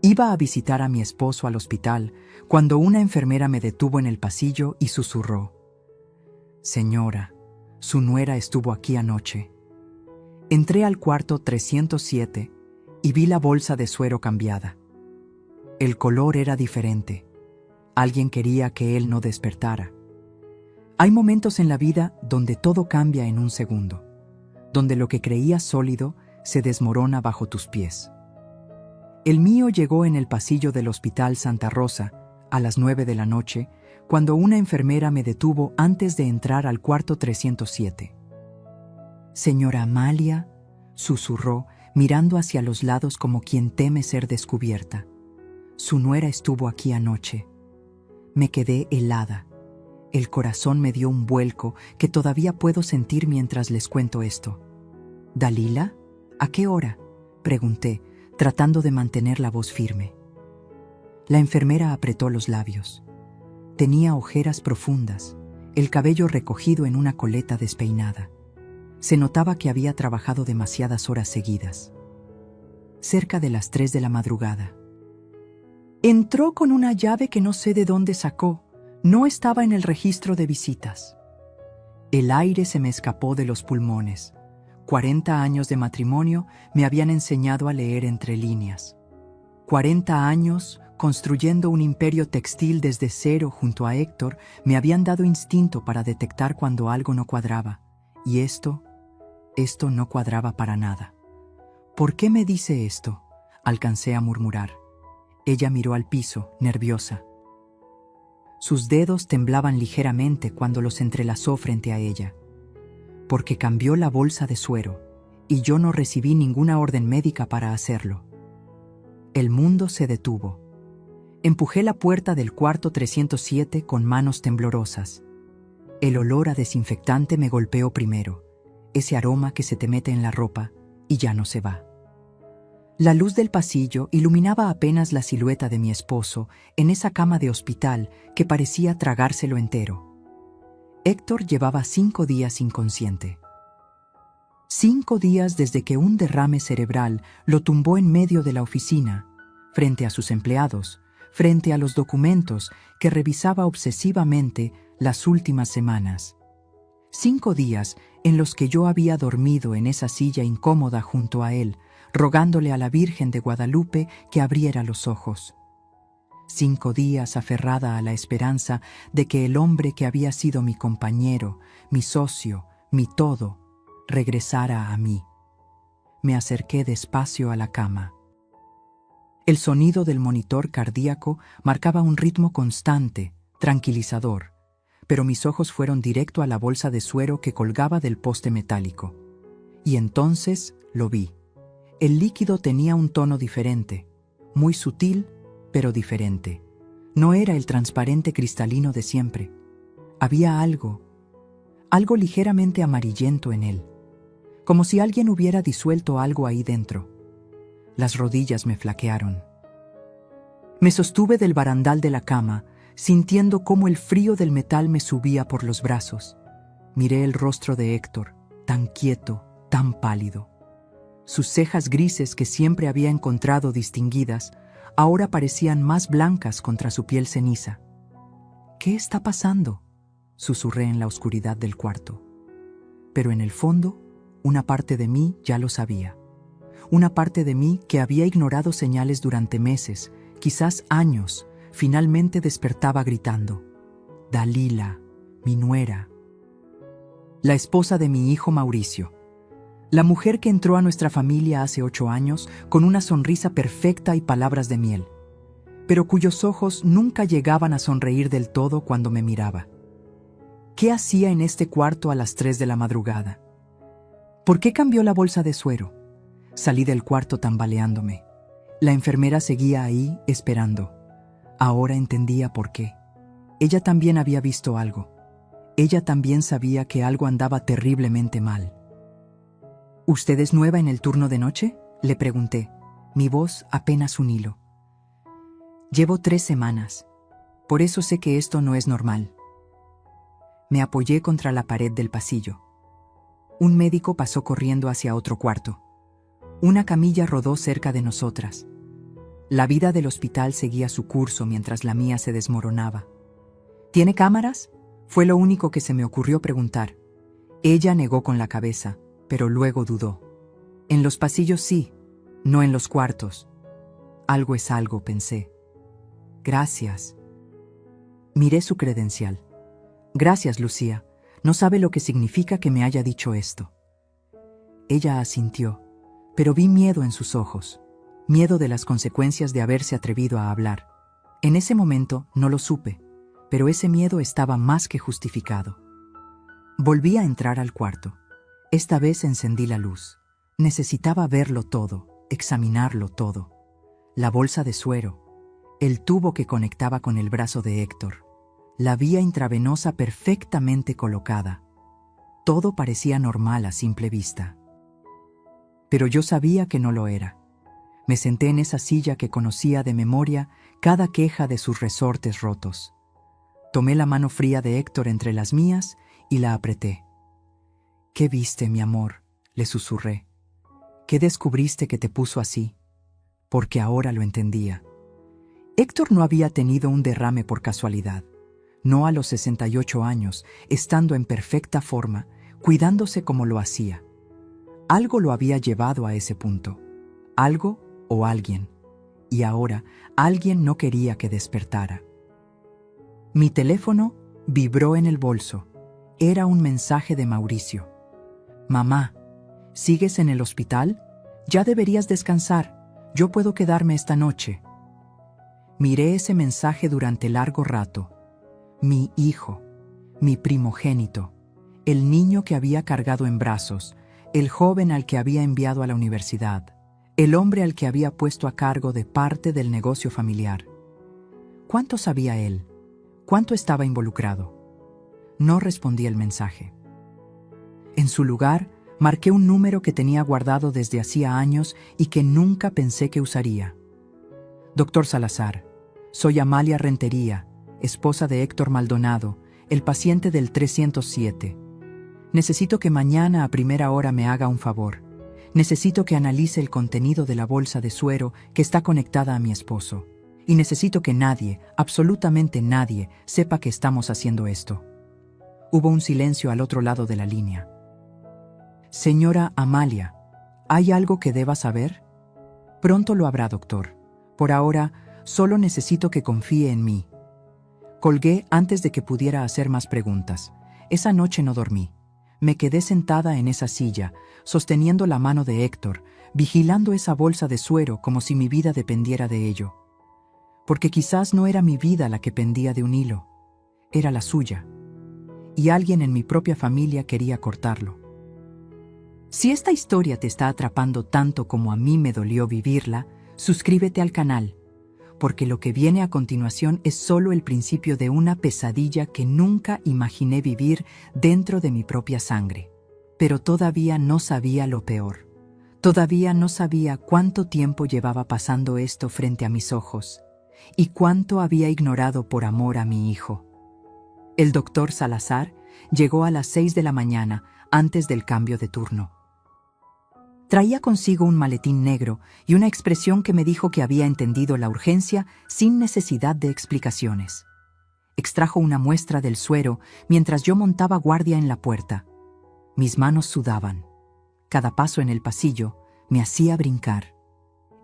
Iba a visitar a mi esposo al hospital cuando una enfermera me detuvo en el pasillo y susurró: «Señora, su nuera estuvo aquí anoche». Entré al cuarto 307 y vi la bolsa de suero cambiada. El color era diferente. Alguien quería que él no despertara. Hay momentos en la vida donde todo cambia en un segundo, donde lo que creías sólido se desmorona bajo tus pies. El mío llegó en el pasillo del Hospital Santa Rosa a las 9 de la noche, cuando una enfermera me detuvo antes de entrar al cuarto 307. «Señora Amalia», susurró, mirando hacia los lados como quien teme ser descubierta. «Su nuera estuvo aquí anoche». Me quedé helada. El corazón me dio un vuelco que todavía puedo sentir mientras les cuento esto. «¿Dalila? ¿A qué hora?», pregunté, tratando de mantener la voz firme. La enfermera apretó los labios. Tenía ojeras profundas, el cabello recogido en una coleta despeinada. Se notaba que había trabajado demasiadas horas seguidas. Cerca de las 3 de la madrugada. Entró con una llave que no sé de dónde sacó. No estaba en el registro de visitas. El aire se me escapó de los pulmones. 40 años de matrimonio me habían enseñado a leer entre líneas. 40 años construyendo un imperio textil desde cero junto a Héctor me habían dado instinto para detectar cuando algo no cuadraba. Y esto no cuadraba para nada. «¿Por qué me dice esto?», alcancé a murmurar. Ella miró al piso, nerviosa. Sus dedos temblaban ligeramente cuando los entrelazó frente a ella. «Porque cambió la bolsa de suero, y yo no recibí ninguna orden médica para hacerlo». El mundo se detuvo. Empujé la puerta del cuarto 307 con manos temblorosas. El olor a desinfectante me golpeó primero, ese aroma que se te mete en la ropa y ya no se va. La luz del pasillo iluminaba apenas la silueta de mi esposo en esa cama de hospital que parecía tragárselo entero. Héctor llevaba 5 días inconsciente. 5 días desde que un derrame cerebral lo tumbó en medio de la oficina, frente a sus empleados, frente a los documentos que revisaba obsesivamente las últimas semanas. 5 días en los que yo había dormido en esa silla incómoda junto a él, rogándole a la Virgen de Guadalupe que abriera los ojos. 5 días aferrada a la esperanza de que el hombre que había sido mi compañero, mi socio, mi todo, regresara a mí. Me acerqué despacio a la cama. El sonido del monitor cardíaco marcaba un ritmo constante, tranquilizador, pero mis ojos fueron directo a la bolsa de suero que colgaba del poste metálico. Y entonces lo vi. El líquido tenía un tono diferente, muy sutil, pero diferente. No era el transparente cristalino de siempre. Había algo ligeramente amarillento en él, como si alguien hubiera disuelto algo ahí dentro. Las rodillas me flaquearon. Me sostuve del barandal de la cama, sintiendo cómo el frío del metal me subía por los brazos. Miré el rostro de Héctor, tan quieto, tan pálido. Sus cejas grises que siempre había encontrado distinguidas, ahora parecían más blancas contra su piel ceniza. «¿Qué está pasando?», susurré en la oscuridad del cuarto. Pero en el fondo, una parte de mí ya lo sabía. Una parte de mí que había ignorado señales durante meses, quizás años, finalmente despertaba gritando: «Dalila, mi nuera». La esposa de mi hijo Mauricio. La mujer que entró a nuestra familia hace 8 años con una sonrisa perfecta y palabras de miel, pero cuyos ojos nunca llegaban a sonreír del todo cuando me miraba. ¿Qué hacía en este cuarto a las 3 de la madrugada? ¿Por qué cambió la bolsa de suero? Salí del cuarto tambaleándome. La enfermera seguía ahí, esperando. Ahora entendía por qué. Ella también había visto algo. Ella también sabía que algo andaba terriblemente mal. «¿Usted es nueva en el turno de noche?», le pregunté, mi voz apenas un hilo. «Llevo 3 semanas. Por eso sé que esto no es normal». Me apoyé contra la pared del pasillo. Un médico pasó corriendo hacia otro cuarto. Una camilla rodó cerca de nosotras. La vida del hospital seguía su curso mientras la mía se desmoronaba. ¿Tiene cámaras?, fue lo único que se me ocurrió preguntar. Ella negó con la cabeza, pero luego dudó. En los pasillos sí, no en los cuartos. Algo es algo, pensé. Gracias. Miré su credencial. Gracias, Lucía. No sabe lo que significa que me haya dicho esto. Ella asintió, pero vi miedo en sus ojos. Miedo de las consecuencias de haberse atrevido a hablar. En ese momento no lo supe, pero ese miedo estaba más que justificado. Volví a entrar al cuarto. Esta vez encendí la luz. Necesitaba verlo todo, examinarlo todo. La bolsa de suero, el tubo que conectaba con el brazo de Héctor, la vía intravenosa perfectamente colocada. Todo parecía normal a simple vista. Pero yo sabía que no lo era. Me senté en esa silla que conocía de memoria cada queja de sus resortes rotos. Tomé la mano fría de Héctor entre las mías y la apreté. ¿Qué viste, mi amor?, le susurré. ¿Qué descubriste que te puso así? Porque ahora lo entendía. Héctor no había tenido un derrame por casualidad. No a los 68 años, estando en perfecta forma, cuidándose como lo hacía. Algo lo había llevado a ese punto. Algo o alguien. Y ahora, alguien no quería que despertara. Mi teléfono vibró en el bolso. Era un mensaje de Mauricio. Mamá, ¿sigues en el hospital? Ya deberías descansar. Yo puedo quedarme esta noche. Miré ese mensaje durante largo rato. Mi hijo, mi primogénito, el niño que había cargado en brazos, el joven al que había enviado a la universidad, el hombre al que había puesto a cargo de parte del negocio familiar. ¿Cuánto sabía él? ¿Cuánto estaba involucrado? No respondí el mensaje. En su lugar, marqué un número que tenía guardado desde hacía años y que nunca pensé que usaría. Doctor Salazar, soy Amalia Rentería, esposa de Héctor Maldonado, el paciente del 307. Necesito que mañana a primera hora me haga un favor. Necesito que analice el contenido de la bolsa de suero que está conectada a mi esposo. Y necesito que nadie, absolutamente nadie, sepa que estamos haciendo esto. Hubo un silencio al otro lado de la línea. Señora Amalia, ¿hay algo que deba saber? Pronto lo habrá, doctor. Por ahora, solo necesito que confíe en mí. Colgué antes de que pudiera hacer más preguntas. Esa noche no dormí. Me quedé sentada en esa silla, sosteniendo la mano de Héctor, vigilando esa bolsa de suero como si mi vida dependiera de ello. Porque quizás no era mi vida la que pendía de un hilo, era la suya. Y alguien en mi propia familia quería cortarlo. Si esta historia te está atrapando tanto como a mí me dolió vivirla, suscríbete al canal, porque lo que viene a continuación es solo el principio de una pesadilla que nunca imaginé vivir dentro de mi propia sangre. Pero todavía no sabía lo peor. Todavía no sabía cuánto tiempo llevaba pasando esto frente a mis ojos y cuánto había ignorado por amor a mi hijo. El doctor Salazar llegó a las 6 de la mañana antes del cambio de turno. Traía consigo un maletín negro y una expresión que me dijo que había entendido la urgencia sin necesidad de explicaciones. Extrajo una muestra del suero mientras yo montaba guardia en la puerta. Mis manos sudaban. Cada paso en el pasillo me hacía brincar.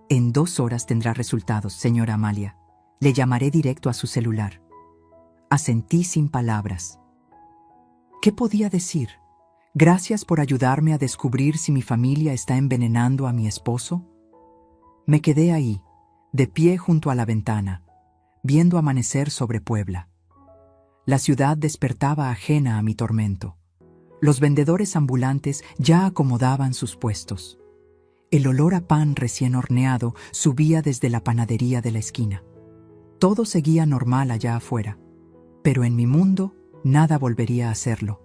En 2 horas tendrá resultados, señora Amalia. Le llamaré directo a su celular. Asentí sin palabras. ¿Qué podía decir? ¿Gracias por ayudarme a descubrir si mi familia está envenenando a mi esposo? Me quedé ahí, de pie junto a la ventana, viendo amanecer sobre Puebla. La ciudad despertaba ajena a mi tormento. Los vendedores ambulantes ya acomodaban sus puestos. El olor a pan recién horneado subía desde la panadería de la esquina. Todo seguía normal allá afuera, pero en mi mundo nada volvería a serlo.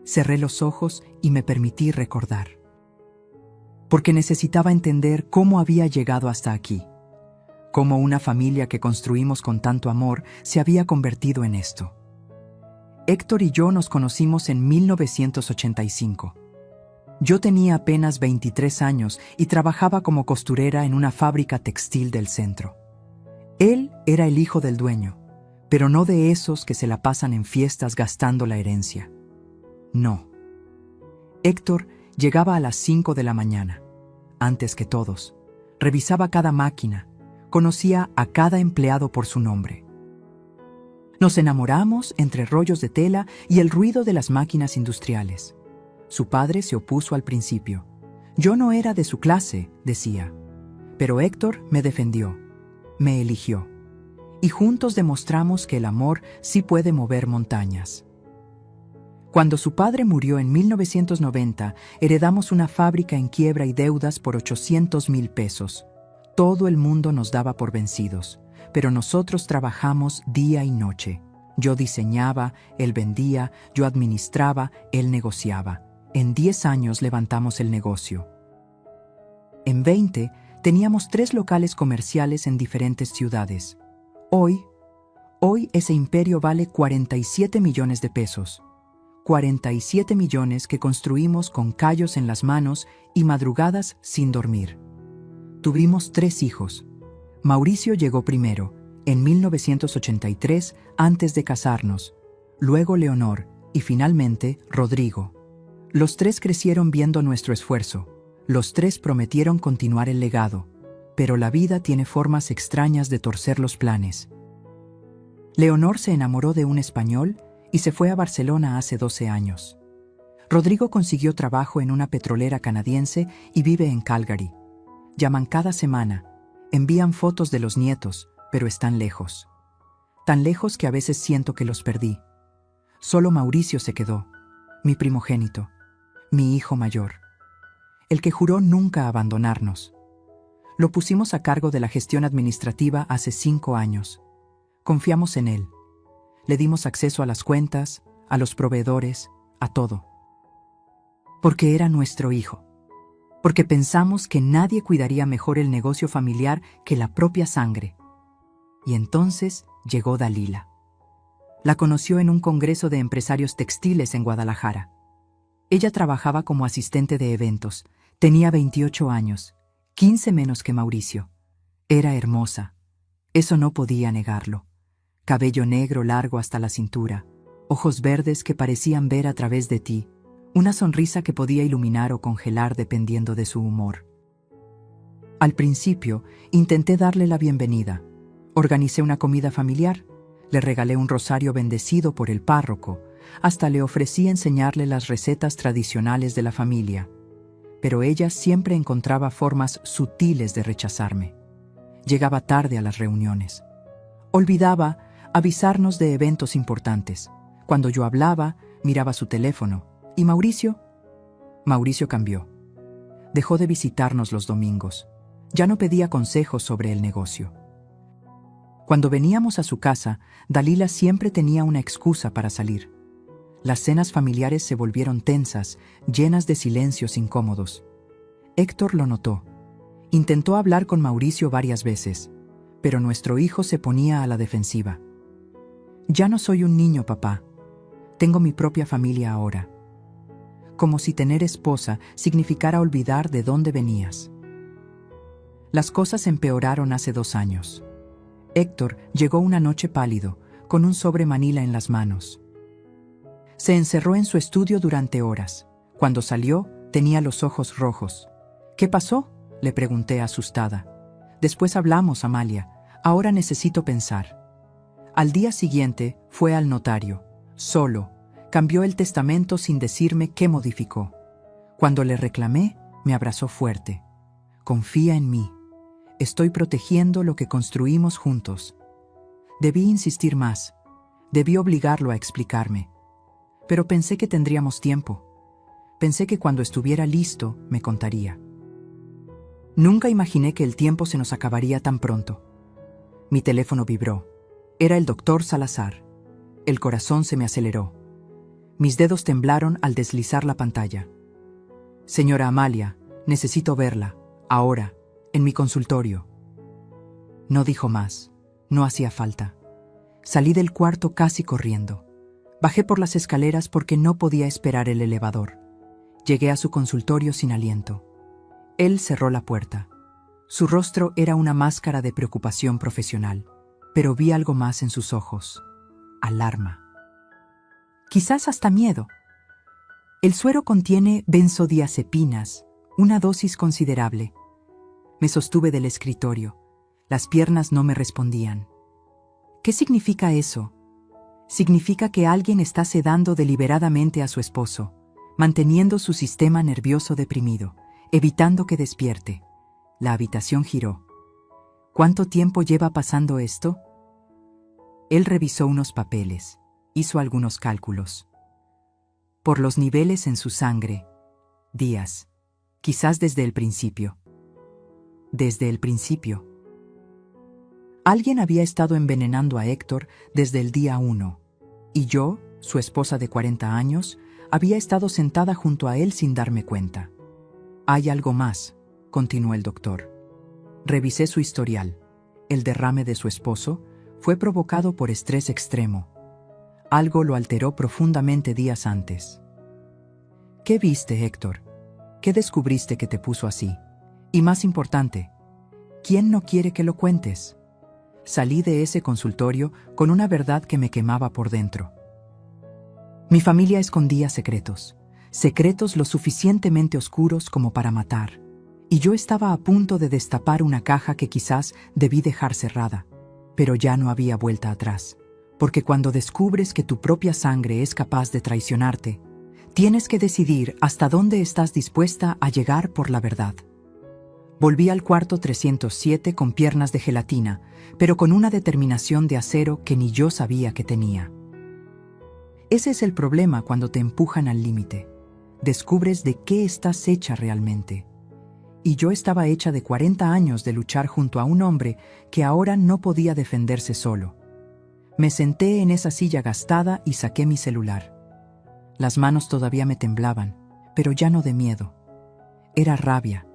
Cerré los ojos y me permití recordar. Porque necesitaba entender cómo había llegado hasta aquí. Cómo una familia que construimos con tanto amor se había convertido en esto. Héctor y yo nos conocimos en 1985. Yo tenía apenas 23 años y trabajaba como costurera en una fábrica textil del centro. Él era el hijo del dueño, pero no de esos que se la pasan en fiestas gastando la herencia. No. Héctor llegaba a las 5 de la mañana, antes que todos. Revisaba cada máquina, conocía a cada empleado por su nombre. Nos enamoramos entre rollos de tela y el ruido de las máquinas industriales. Su padre se opuso al principio. Yo no era de su clase, decía. Pero Héctor me defendió, me eligió. Y juntos demostramos que el amor sí puede mover montañas. Cuando su padre murió en 1990, heredamos una fábrica en quiebra y deudas por 800,000 pesos. Todo el mundo nos daba por vencidos, pero nosotros trabajamos día y noche. Yo diseñaba, él vendía, yo administraba, él negociaba. En 10 años levantamos el negocio. En 20, teníamos 3 locales comerciales en diferentes ciudades. Hoy ese imperio vale 47 millones de pesos. 47 millones que construimos con callos en las manos y madrugadas sin dormir. Tuvimos 3 hijos. Mauricio llegó primero, en 1983, antes de casarnos. Luego Leonor y finalmente Rodrigo. Los 3 crecieron viendo nuestro esfuerzo. Los 3 prometieron continuar el legado. Pero la vida tiene formas extrañas de torcer los planes. Leonor se enamoró de un español y se fue a Barcelona hace 12 años. Rodrigo consiguió trabajo en una petrolera canadiense y vive en Calgary. Llaman cada semana, envían fotos de los nietos, pero están lejos. Tan lejos que a veces siento que los perdí. Solo Mauricio se quedó, mi primogénito, mi hijo mayor, el que juró nunca abandonarnos. Lo pusimos a cargo de la gestión administrativa hace 5 años. Confiamos en él. Le dimos acceso a las cuentas, a los proveedores, a todo. Porque era nuestro hijo. Porque pensamos que nadie cuidaría mejor el negocio familiar que la propia sangre. Y entonces llegó Dalila. La conoció en un congreso de empresarios textiles en Guadalajara. Ella trabajaba como asistente de eventos. Tenía 28 años, 15 menos que Mauricio. Era hermosa. Eso no podía negarlo. Cabello negro largo hasta la cintura, ojos verdes que parecían ver a través de ti, una sonrisa que podía iluminar o congelar dependiendo de su humor. Al principio, intenté darle la bienvenida. Organicé una comida familiar, le regalé un rosario bendecido por el párroco, hasta le ofrecí enseñarle las recetas tradicionales de la familia. Pero ella siempre encontraba formas sutiles de rechazarme. Llegaba tarde a las reuniones. Olvidaba avisarnos de eventos importantes. Cuando yo hablaba, miraba su teléfono. ¿Y Mauricio? Mauricio cambió. Dejó de visitarnos los domingos. Ya no pedía consejos sobre el negocio. Cuando veníamos a su casa, Dalila siempre tenía una excusa para salir. Las cenas familiares se volvieron tensas, llenas de silencios incómodos. Héctor lo notó. Intentó hablar con Mauricio varias veces, pero nuestro hijo se ponía a la defensiva. Ya no soy un niño, papá. Tengo mi propia familia ahora. Como si tener esposa significara olvidar de dónde venías. Las cosas empeoraron hace 2 años. Héctor llegó una noche pálido, con un sobre Manila en las manos. Se encerró en su estudio durante horas. Cuando salió, tenía los ojos rojos. ¿Qué pasó?, le pregunté asustada. Después hablamos, Amalia. Ahora necesito pensar. Al día siguiente fue al notario, solo. Cambió el testamento sin decirme qué modificó. Cuando le reclamé, me abrazó fuerte. Confía en mí. Estoy protegiendo lo que construimos juntos. Debí insistir más. Debí obligarlo a explicarme. Pero pensé que tendríamos tiempo. Pensé que cuando estuviera listo, me contaría. Nunca imaginé que el tiempo se nos acabaría tan pronto. Mi teléfono vibró. Era el doctor Salazar. El corazón se me aceleró. Mis dedos temblaron al deslizar la pantalla. Señora Amalia, necesito verla, ahora, en mi consultorio. No dijo más. No hacía falta. Salí del cuarto casi corriendo. Bajé por las escaleras porque no podía esperar el elevador. Llegué a su consultorio sin aliento. Él cerró la puerta. Su rostro era una máscara de preocupación profesional, pero vi algo más en sus ojos. Alarma. Quizás hasta miedo. El suero contiene benzodiazepinas, una dosis considerable. Me sostuve del escritorio. Las piernas no me respondían. ¿Qué significa eso? Significa que alguien está sedando deliberadamente a su esposo, manteniendo su sistema nervioso deprimido, evitando que despierte. La habitación giró. ¿Cuánto tiempo lleva pasando esto? Él revisó unos papeles, hizo algunos cálculos. Por los niveles en su sangre, días, quizás desde el principio. Desde el principio. Alguien había estado envenenando a Héctor desde el día 1, y yo, su esposa de 40 años, había estado sentada junto a él sin darme cuenta. Hay algo más, continuó el doctor. Revisé su historial. El derrame de su esposo fue provocado por estrés extremo. Algo lo alteró profundamente días antes. ¿Qué viste, Héctor? ¿Qué descubriste que te puso así? Y más importante, ¿quién no quiere que lo cuentes? Salí de ese consultorio con una verdad que me quemaba por dentro. Mi familia escondía secretos, secretos lo suficientemente oscuros como para matar, y yo estaba a punto de destapar una caja que quizás debí dejar cerrada, pero ya no había vuelta atrás, porque cuando descubres que tu propia sangre es capaz de traicionarte, tienes que decidir hasta dónde estás dispuesta a llegar por la verdad. Volví al cuarto 307 con piernas de gelatina, pero con una determinación de acero que ni yo sabía que tenía. Ese es el problema cuando te empujan al límite. Descubres de qué estás hecha realmente. Y yo estaba hecha de 40 años de luchar junto a un hombre que ahora no podía defenderse solo. Me senté en esa silla gastada y saqué mi celular. Las manos todavía me temblaban, pero ya no de miedo. Era rabia.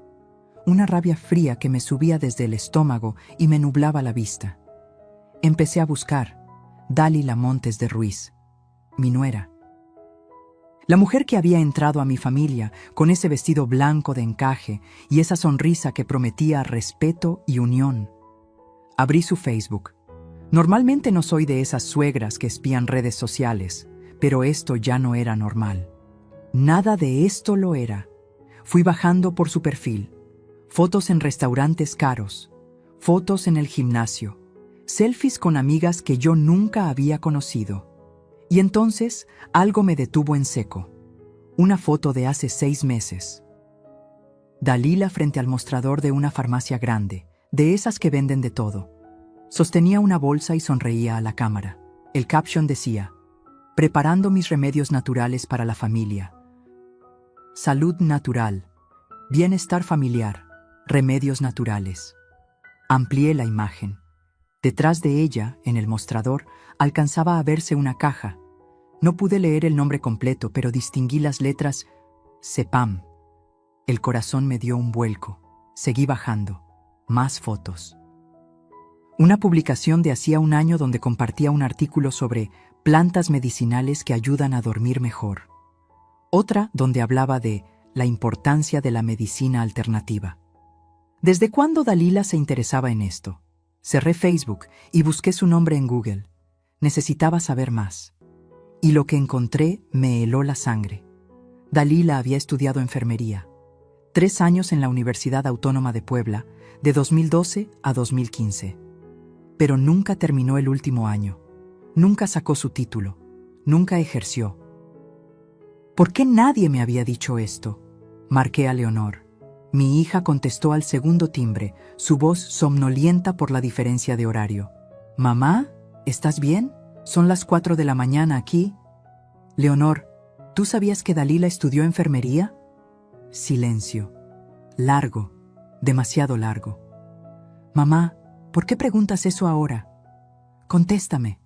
Una rabia fría que me subía desde el estómago y me nublaba la vista. Empecé a buscar Dálila Montes de Ruiz, mi nuera. La mujer que había entrado a mi familia con ese vestido blanco de encaje y esa sonrisa que prometía respeto y unión. Abrí su Facebook. Normalmente no soy de esas suegras que espían redes sociales, pero esto ya no era normal. Nada de esto lo era. Fui bajando por su perfil. Fotos en restaurantes caros, fotos en el gimnasio, selfies con amigas que yo nunca había conocido. Y entonces algo me detuvo en seco. Una foto de hace 6 meses. Dálila frente al mostrador de una farmacia grande, de esas que venden de todo. Sostenía una bolsa y sonreía a la cámara. El caption decía: preparando mis remedios naturales para la familia. Salud natural, bienestar familiar. Remedios naturales. Amplié la imagen. Detrás de ella, en el mostrador, alcanzaba a verse una caja. No pude leer el nombre completo, pero distinguí las letras CEPAM. El corazón me dio un vuelco. Seguí bajando. Más fotos. Una publicación de hacía un año donde compartía un artículo sobre plantas medicinales que ayudan a dormir mejor. Otra donde hablaba de la importancia de la medicina alternativa. ¿Desde cuándo Dálila se interesaba en esto? Cerré Facebook y busqué su nombre en Google. Necesitaba saber más. Y lo que encontré me heló la sangre. Dálila había estudiado enfermería. 3 años en la Universidad Autónoma de Puebla, de 2012 a 2015. Pero nunca terminó el último año. Nunca sacó su título. Nunca ejerció. ¿Por qué nadie me había dicho esto? Marqué a Leonor. Mi hija contestó al segundo timbre, su voz somnolienta por la diferencia de horario. «Mamá, ¿estás bien? Son las 4 de la mañana aquí». «Leonor, ¿tú sabías que Dálila estudió enfermería?» Silencio. Largo, demasiado largo. «Mamá, ¿por qué preguntas eso ahora? Contéstame».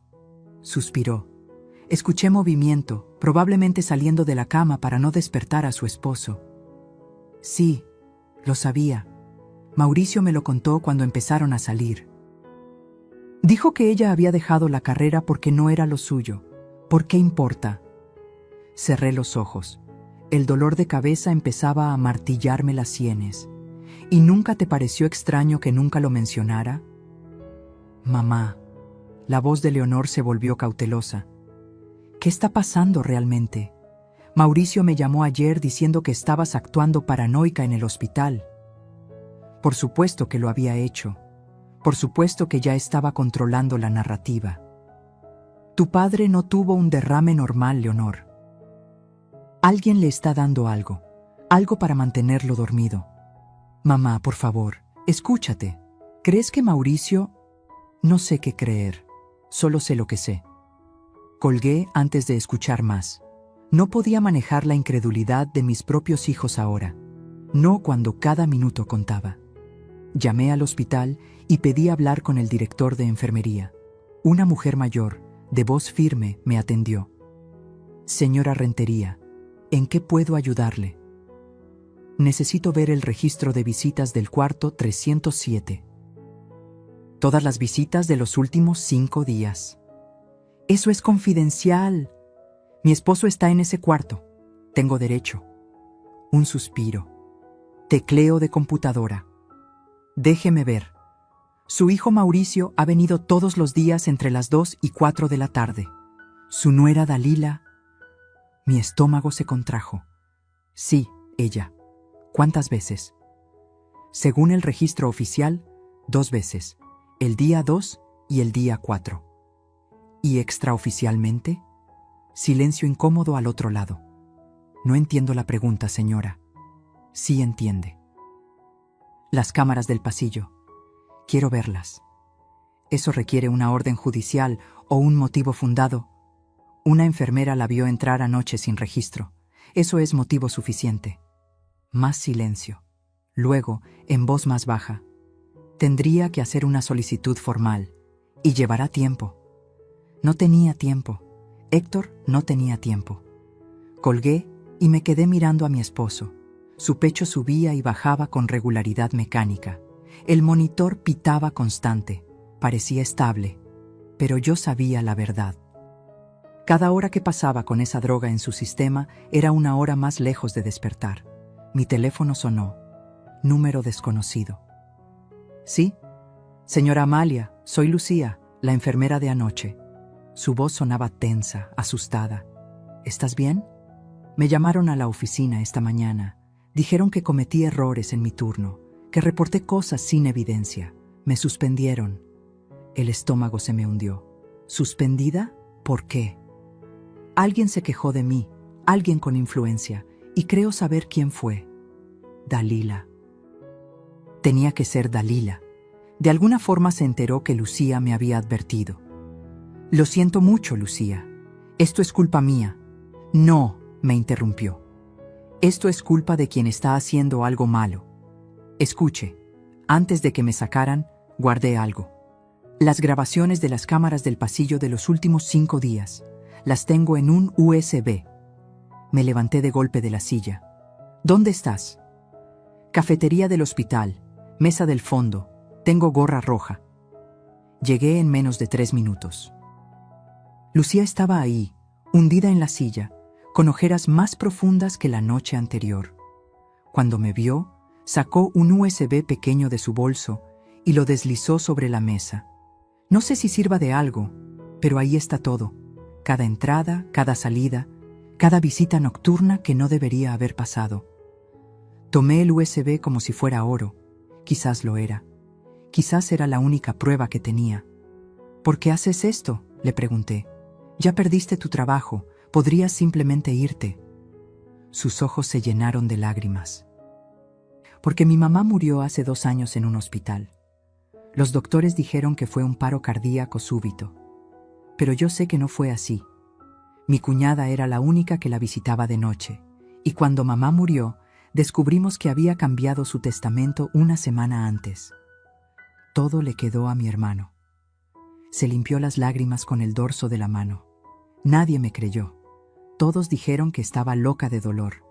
Suspiró. Escuché movimiento, probablemente saliendo de la cama para no despertar a su esposo. «Sí, lo sabía. Mauricio me lo contó cuando empezaron a salir. Dijo que ella había dejado la carrera porque no era lo suyo. ¿Por qué importa?» Cerré los ojos. El dolor de cabeza empezaba a martillarme las sienes. ¿Y nunca te pareció extraño que nunca lo mencionara? Mamá. La voz de Leonor se volvió cautelosa. ¿Qué está pasando realmente? Mauricio me llamó ayer diciendo que estabas actuando paranoica en el hospital. Por supuesto que lo había hecho. Por supuesto que ya estaba controlando la narrativa. Tu padre no tuvo un derrame normal, Leonor. Alguien le está dando algo para mantenerlo dormido. Mamá, por favor, escúchate. ¿Crees que Mauricio? No sé qué creer, solo sé lo que sé. Colgué antes de escuchar más. No podía manejar la incredulidad de mis propios hijos ahora, no cuando cada minuto contaba. Llamé al hospital y pedí hablar con el director de enfermería. Una mujer mayor, de voz firme, me atendió. Señora Rentería, ¿en qué puedo ayudarle? Necesito ver el registro de visitas del cuarto 307. Todas las visitas de los últimos 5 días. Eso es confidencial. Mi esposo está en ese cuarto. Tengo derecho. Un suspiro. Tecleo de computadora. Déjeme ver. Su hijo Mauricio ha venido todos los días entre las 2 y 4 de la tarde. Su nuera Dalila. Mi estómago se contrajo. Sí, ella. ¿Cuántas veces? Según el registro oficial, 2 veces. El día 2 y el día 4. ¿Y extraoficialmente? Silencio incómodo al otro lado. No entiendo la pregunta, señora. Sí entiende. Las cámaras del pasillo. Quiero verlas. Eso requiere una orden judicial o un motivo fundado. Una enfermera la vio entrar anoche sin registro. Eso es motivo suficiente. Más silencio. Luego, en voz más baja. Tendría que hacer una solicitud formal. Y llevará tiempo. No tenía tiempo. Héctor no tenía tiempo. Colgué y me quedé mirando a mi esposo. Su pecho subía y bajaba con regularidad mecánica. El monitor pitaba constante. Parecía estable. Pero yo sabía la verdad. Cada hora que pasaba con esa droga en su sistema era una hora más lejos de despertar. Mi teléfono sonó. Número desconocido. ¿Sí? Señora Amalia, soy Lucía, la enfermera de anoche. Su voz sonaba tensa, asustada. ¿Estás bien? Me llamaron a la oficina esta mañana. Dijeron que cometí errores en mi turno, que reporté cosas sin evidencia. Me suspendieron. El estómago se me hundió. ¿Suspendida? ¿Por qué? Alguien se quejó de mí, alguien con influencia, y creo saber quién fue. Dalila. Tenía que ser Dalila. De alguna forma se enteró que Lucía me había advertido. Lo siento mucho, Lucía. Esto es culpa mía. No, me interrumpió. Esto es culpa de quien está haciendo algo malo. Escuche, antes de que me sacaran, guardé algo. Las grabaciones de las cámaras del pasillo de los últimos 5 días. Las tengo en un USB. Me levanté de golpe de la silla. ¿Dónde estás? Cafetería del hospital, mesa del fondo, tengo gorra roja. Llegué en menos de 3 minutos. Lucía estaba ahí, hundida en la silla, con ojeras más profundas que la noche anterior. Cuando me vio, sacó un USB pequeño de su bolso y lo deslizó sobre la mesa. No sé si sirva de algo, pero ahí está todo. Cada entrada, cada salida, cada visita nocturna que no debería haber pasado. Tomé el USB como si fuera oro. Quizás lo era. Quizás era la única prueba que tenía. ¿Por qué haces esto?, le pregunté. Ya perdiste tu trabajo, podrías simplemente irte. Sus ojos se llenaron de lágrimas. Porque mi mamá murió hace 2 años en un hospital. Los doctores dijeron que fue un paro cardíaco súbito. Pero yo sé que no fue así. Mi cuñada era la única que la visitaba de noche, y cuando mamá murió, descubrimos que había cambiado su testamento una semana antes. Todo le quedó a mi hermano. Se limpió las lágrimas con el dorso de la mano. Nadie me creyó. Todos dijeron que estaba loca de dolor.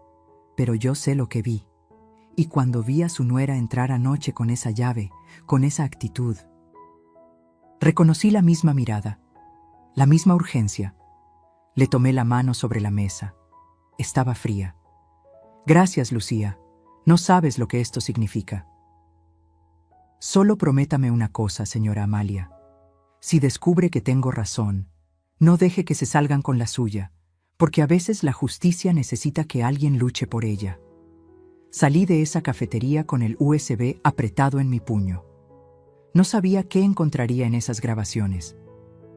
Pero yo sé lo que vi. Y cuando vi a su nuera entrar anoche con esa llave, con esa actitud, reconocí la misma mirada, la misma urgencia. Le tomé la mano sobre la mesa. Estaba fría. Gracias, Lucía. No sabes lo que esto significa. Solo prométame una cosa, señora Amalia. Si descubre que tengo razón, no deje que se salgan con la suya, porque a veces la justicia necesita que alguien luche por ella. Salí de esa cafetería con el USB apretado en mi puño. No sabía qué encontraría en esas grabaciones,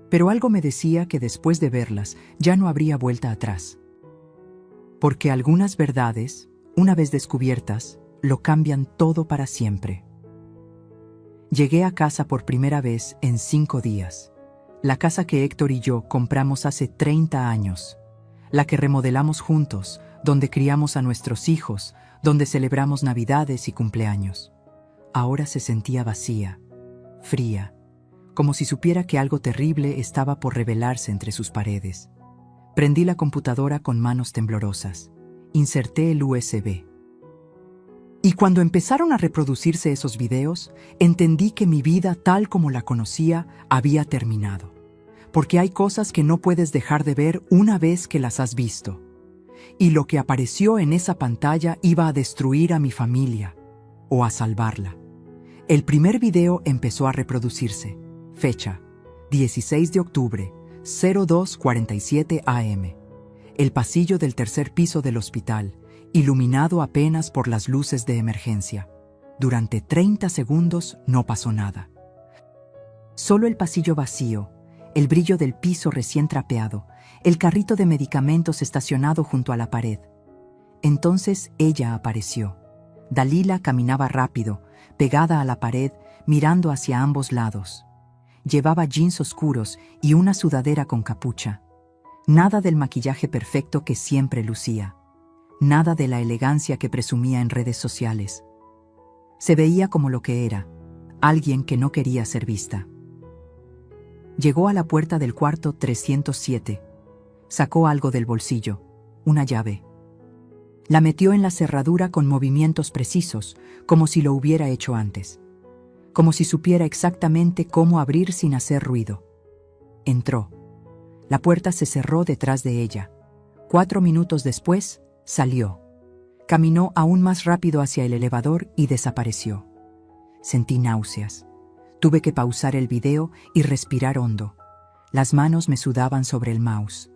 pero algo me decía que después de verlas ya no habría vuelta atrás. Porque algunas verdades, una vez descubiertas, lo cambian todo para siempre. Llegué a casa por primera vez en 5 días. La casa que Héctor y yo compramos hace 30 años. La que remodelamos juntos, donde criamos a nuestros hijos, donde celebramos Navidades y cumpleaños. Ahora se sentía vacía, fría, como si supiera que algo terrible estaba por revelarse entre sus paredes. Prendí la computadora con manos temblorosas. Inserté el USB. Y cuando empezaron a reproducirse esos videos, entendí que mi vida tal como la conocía había terminado. Porque hay cosas que no puedes dejar de ver una vez que las has visto. Y lo que apareció en esa pantalla iba a destruir a mi familia, o a salvarla. El primer video empezó a reproducirse. Fecha: 16 de octubre, 02:47 AM. El pasillo del tercer piso del hospital, iluminado apenas por las luces de emergencia. Durante 30 segundos no pasó nada. Solo el pasillo vacío, el brillo del piso recién trapeado, el carrito de medicamentos estacionado junto a la pared. Entonces ella apareció. Dalila caminaba rápido, pegada a la pared, mirando hacia ambos lados. Llevaba jeans oscuros y una sudadera con capucha. Nada del maquillaje perfecto que siempre lucía. Nada de la elegancia que presumía en redes sociales. Se veía como lo que era, alguien que no quería ser vista. Llegó a la puerta del cuarto 307. Sacó algo del bolsillo, una llave. La metió en la cerradura con movimientos precisos, como si lo hubiera hecho antes. Como si supiera exactamente cómo abrir sin hacer ruido. Entró. La puerta se cerró detrás de ella. 4 minutos después, salió. Caminó aún más rápido hacia el elevador y desapareció. Sentí náuseas. Tuve que pausar el video y respirar hondo. Las manos me sudaban sobre el mouse.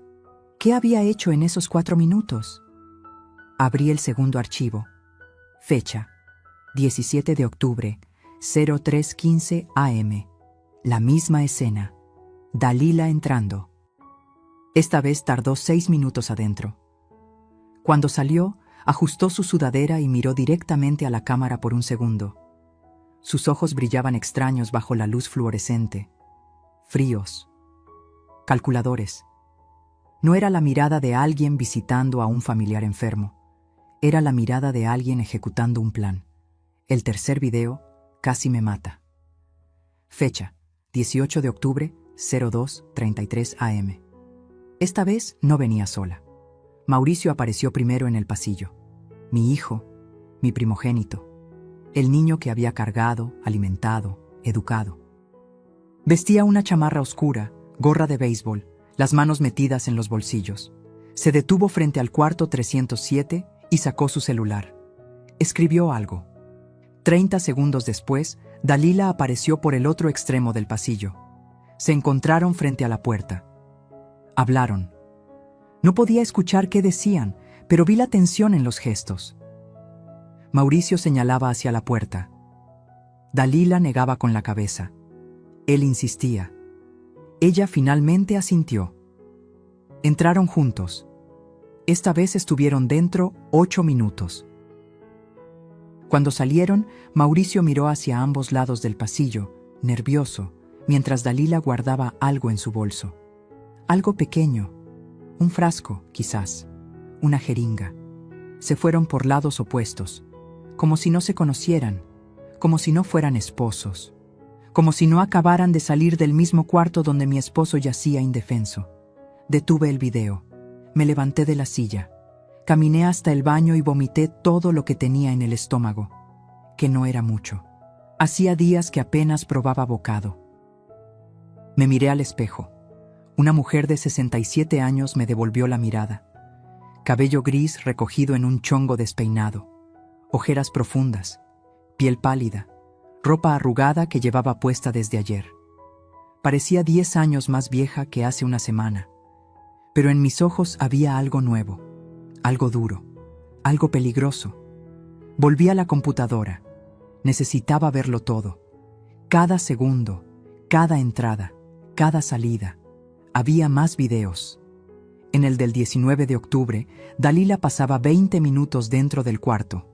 ¿Qué había hecho en esos 4 minutos? Abrí el segundo archivo. Fecha: 17 de octubre, 03:15 AM. La misma escena. Dalila entrando. Esta vez tardó 6 minutos adentro. Cuando salió, ajustó su sudadera y miró directamente a la cámara por un segundo. Sus ojos brillaban extraños bajo la luz fluorescente. Fríos. Calculadores. No era la mirada de alguien visitando a un familiar enfermo. Era la mirada de alguien ejecutando un plan. El tercer video casi me mata. Fecha: 18 de octubre, 02:33 AM. Esta vez no venía sola. Mauricio apareció primero en el pasillo. Mi hijo, mi primogénito. El niño que había cargado, alimentado, educado. Vestía una chamarra oscura, gorra de béisbol, las manos metidas en los bolsillos. Se detuvo frente al cuarto 307 y sacó su celular. Escribió algo. 30 segundos después, Dalila apareció por el otro extremo del pasillo. Se encontraron frente a la puerta. Hablaron. No podía escuchar qué decían, pero vi la tensión en los gestos. Mauricio señalaba hacia la puerta. Dalila negaba con la cabeza. Él insistía. Ella finalmente asintió. Entraron juntos. Esta vez estuvieron dentro 8 minutos. Cuando salieron, Mauricio miró hacia ambos lados del pasillo, nervioso, mientras Dalila guardaba algo en su bolso. Algo pequeño. Un frasco, quizás. Una jeringa. Se fueron por lados opuestos, como si no se conocieran, como si no fueran esposos, como si no acabaran de salir del mismo cuarto donde mi esposo yacía indefenso. Detuve el video. Me levanté de la silla. Caminé hasta el baño y vomité todo lo que tenía en el estómago, que no era mucho. Hacía días que apenas probaba bocado. Me miré al espejo. Una mujer de 67 años me devolvió la mirada. cabello gris recogido en un chongo despeinado, ojeras profundas, piel pálida, ropa arrugada que llevaba puesta desde ayer. Parecía 10 años más vieja que hace una semana, pero en mis ojos había algo nuevo, algo duro, algo peligroso. Volví a la computadora. Necesitaba verlo todo. Cada segundo, cada entrada, cada salida. Había más videos. En el del 19 de octubre, Dalila pasaba 20 minutos dentro del cuarto.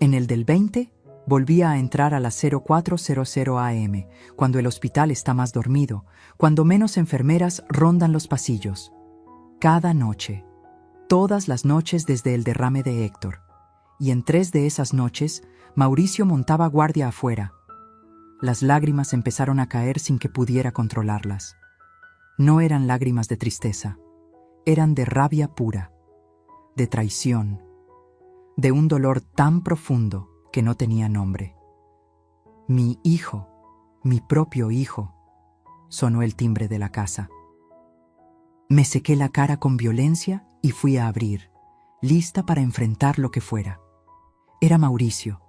En el del 20, volvía a entrar a las 04:00 am, cuando el hospital está más dormido, cuando menos enfermeras rondan los pasillos. Cada noche, todas las noches desde el derrame de Héctor. Y en 3 de esas noches, Mauricio montaba guardia afuera. Las lágrimas empezaron a caer sin que pudiera controlarlas. No eran lágrimas de tristeza, eran de rabia pura, de traición, de un dolor tan profundo que no tenía nombre. Mi hijo, mi propio hijo, sonó el timbre de la casa. Me sequé la cara con violencia y fui a abrir, lista para enfrentar lo que fuera. Era Mauricio.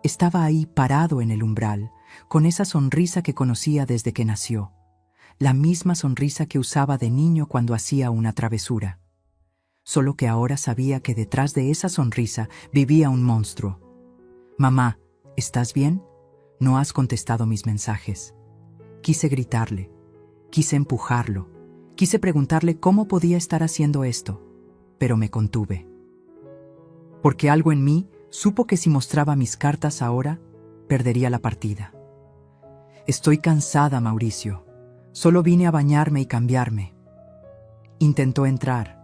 Estaba ahí parado en el umbral, con esa sonrisa que conocía desde que nació, la misma sonrisa que usaba de niño cuando hacía una travesura. Solo que ahora sabía que detrás de esa sonrisa vivía un monstruo. Mamá, ¿estás bien? No has contestado mis mensajes. Quise gritarle, quise empujarlo, quise preguntarle cómo podía estar haciendo esto, pero me contuve. Porque algo en mí supo que si mostraba mis cartas ahora, perdería la partida. Estoy cansada, Mauricio. Solo vine a bañarme y cambiarme. Intentó entrar.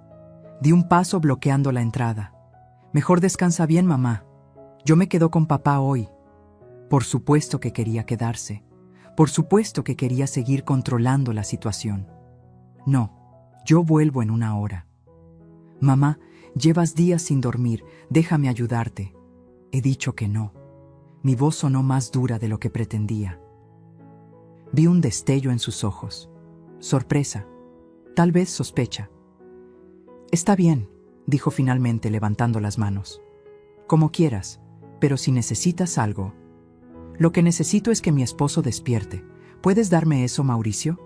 Di un paso bloqueando la entrada. Mejor descansa bien, mamá. Yo me quedo con papá hoy. Por supuesto que quería quedarse. Por supuesto que quería seguir controlando la situación. No, yo vuelvo en 1 hora. Mamá, llevas días sin dormir, déjame ayudarte. He dicho que no. Mi voz sonó más dura de lo que pretendía. Vi un destello en sus ojos. Sorpresa. Tal vez sospecha. Está bien, dijo finalmente levantando las manos. Como quieras, pero si necesitas algo. Lo que necesito es que mi esposo despierte. ¿Puedes darme eso, Mauricio?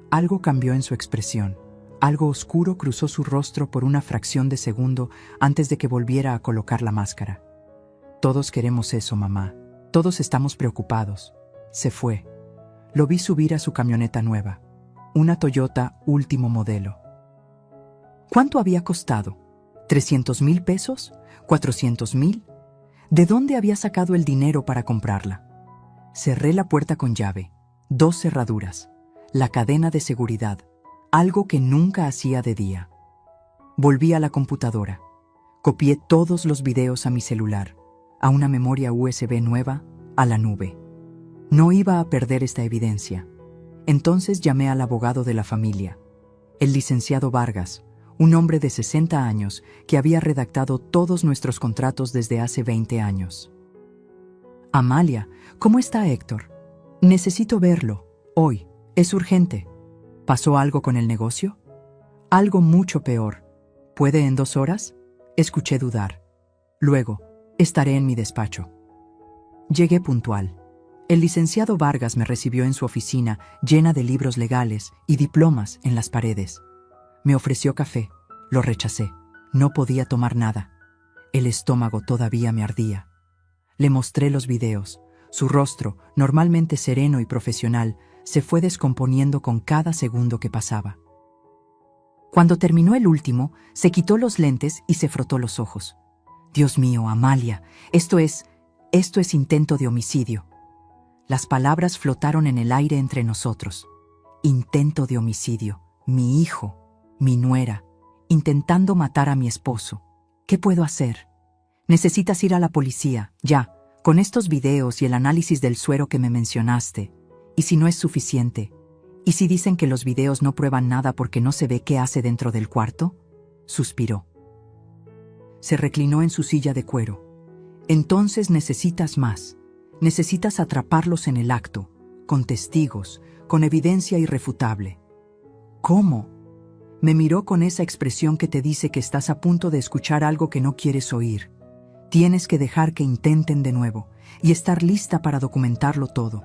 Algo cambió en su expresión. Algo oscuro cruzó su rostro por una fracción de segundo antes de que volviera a colocar la máscara. Todos queremos eso, mamá. Todos estamos preocupados. Se fue. Lo vi subir a su camioneta nueva. Una Toyota último modelo. ¿Cuánto había costado? ¿300,000 pesos? ¿400,000? ¿De dónde había sacado el dinero para comprarla? Cerré la puerta con llave. 2 cerraduras. La cadena de seguridad. Algo que nunca hacía de día. Volví a la computadora. Copié todos los videos a mi celular, a una memoria USB nueva, a la nube. No iba a perder esta evidencia. Entonces llamé al abogado de la familia, el licenciado Vargas, un hombre de 60 años que había redactado todos nuestros contratos desde hace 20 años. Amalia, ¿cómo está Héctor? Necesito verlo, hoy, es urgente. ¿Pasó algo con el negocio? Algo mucho peor. ¿Puede en 2 horas? Escuché dudar. Luego, estaré en mi despacho. Llegué puntual. El licenciado Vargas me recibió en su oficina llena de libros legales y diplomas en las paredes. Me ofreció café. Lo rechacé. No podía tomar nada. El estómago todavía me ardía. Le mostré los videos. Su rostro, normalmente sereno y profesional, se fue descomponiendo con cada segundo que pasaba. Cuando terminó el último, se quitó los lentes y se frotó los ojos. Dios mío, Amalia, esto es intento de homicidio. Las palabras flotaron en el aire entre nosotros. Intento de homicidio, mi hijo, mi nuera, intentando matar a mi esposo. ¿Qué puedo hacer? Necesitas ir a la policía, ya, con estos videos y el análisis del suero que me mencionaste. ¿Y si no es suficiente? ¿Y si dicen que los videos no prueban nada porque no se ve qué hace dentro del cuarto? Suspiró. Se reclinó en su silla de cuero. Entonces necesitas más. Necesitas atraparlos en el acto, con testigos, con evidencia irrefutable. ¿Cómo? Me miró con esa expresión que te dice que estás a punto de escuchar algo que no quieres oír. Tienes que dejar que intenten de nuevo y estar lista para documentarlo todo.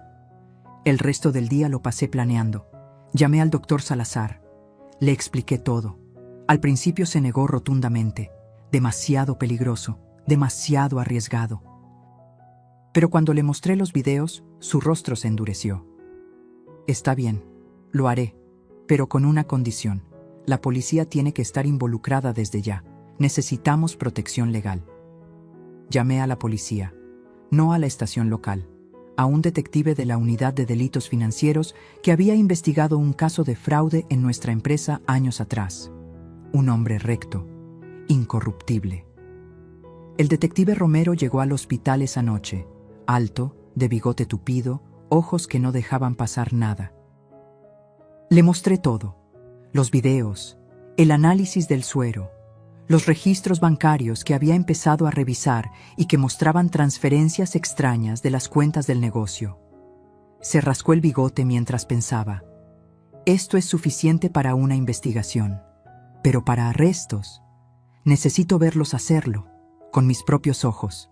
El resto del día lo pasé planeando. Llamé al doctor Salazar. Le expliqué todo. Al principio se negó rotundamente. Demasiado peligroso, demasiado arriesgado. Pero cuando le mostré los videos, su rostro se endureció. Está bien, lo haré, pero con una condición. La policía tiene que estar involucrada desde ya. Necesitamos protección legal. Llamé a la policía, no a la estación local, a un detective de la Unidad de Delitos Financieros que había investigado un caso de fraude en nuestra empresa años atrás. Un hombre recto, incorruptible. El detective Romero llegó al hospital esa noche, alto, de bigote tupido, ojos que no dejaban pasar nada. Le mostré todo, los videos, el análisis del suero, los registros bancarios que había empezado a revisar y que mostraban transferencias extrañas de las cuentas del negocio. Se rascó el bigote mientras pensaba, esto es suficiente para una investigación, pero para arrestos, necesito verlos hacerlo, con mis propios ojos.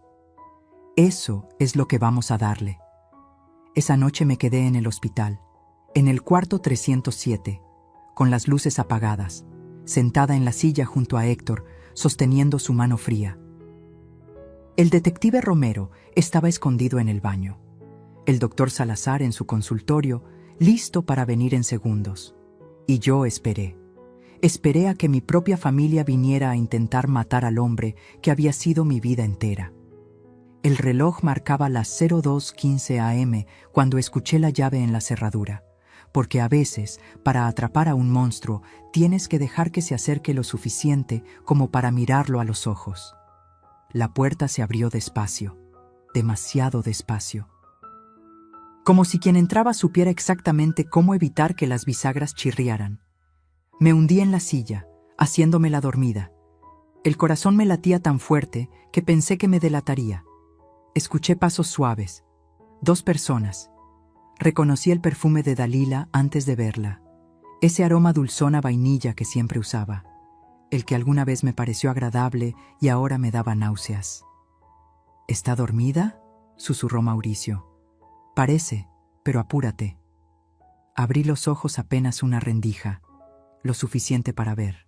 Eso es lo que vamos a darle. Esa noche me quedé en el hospital, en el cuarto 307, con las luces apagadas, sentada en la silla junto a Héctor, sosteniendo su mano fría. El detective Romero estaba escondido en el baño. El doctor Salazar en su consultorio, listo para venir en segundos. Y yo esperé. Esperé a que mi propia familia viniera a intentar matar al hombre que había sido mi vida entera. El reloj marcaba las 02:15 AM cuando escuché la llave en la cerradura, porque a veces, para atrapar a un monstruo, tienes que dejar que se acerque lo suficiente como para mirarlo a los ojos. La puerta se abrió despacio, demasiado despacio. Como si quien entraba supiera exactamente cómo evitar que las bisagras chirriaran. Me hundí en la silla, haciéndome la dormida. El corazón me latía tan fuerte que pensé que me delataría. Escuché pasos suaves. 2 personas. Reconocí el perfume de Dalila antes de verla. Ese aroma dulzón a vainilla que siempre usaba. El que alguna vez me pareció agradable y ahora me daba náuseas. ¿Está dormida?, susurró Mauricio. Parece, pero apúrate. Abrí los ojos apenas una rendija, lo suficiente para ver.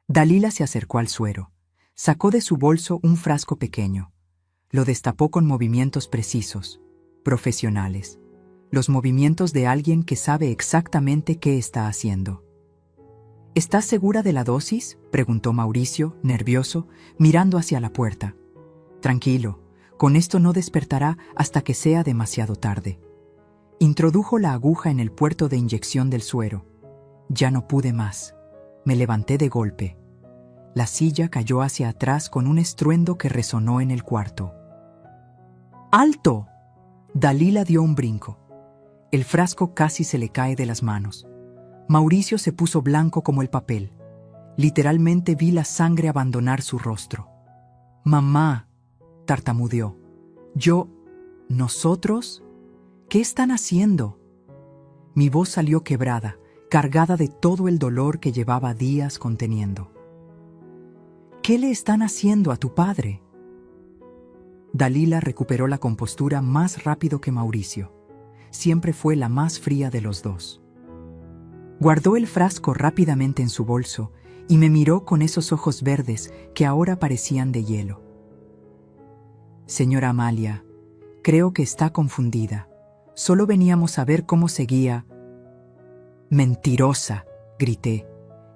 Dalila se acercó al suero. Sacó de su bolso un frasco pequeño. Lo destapó con movimientos precisos, profesionales. Los movimientos de alguien que sabe exactamente qué está haciendo. ¿Estás segura de la dosis?, preguntó Mauricio, nervioso, mirando hacia la puerta. Tranquilo, con esto no despertará hasta que sea demasiado tarde. Introdujo la aguja en el puerto de inyección del suero. Ya no pude más. Me levanté de golpe. La silla cayó hacia atrás con un estruendo que resonó en el cuarto. ¡Alto! Dalila dio un brinco. El frasco casi se le cae de las manos. Mauricio se puso blanco como el papel. Literalmente vi la sangre abandonar su rostro. «Mamá», tartamudeó. «¿Nosotros? ¿Qué están haciendo?» Mi voz salió quebrada, cargada de todo el dolor que llevaba días conteniendo. «¿Qué le están haciendo a tu padre?» Dalila recuperó la compostura más rápido que Mauricio. Siempre fue la más fría de los dos. Guardó el frasco rápidamente en su bolso y me miró con esos ojos verdes que ahora parecían de hielo. «Señora Amalia, creo que está confundida. Solo veníamos a ver cómo seguía». «Mentirosa», grité.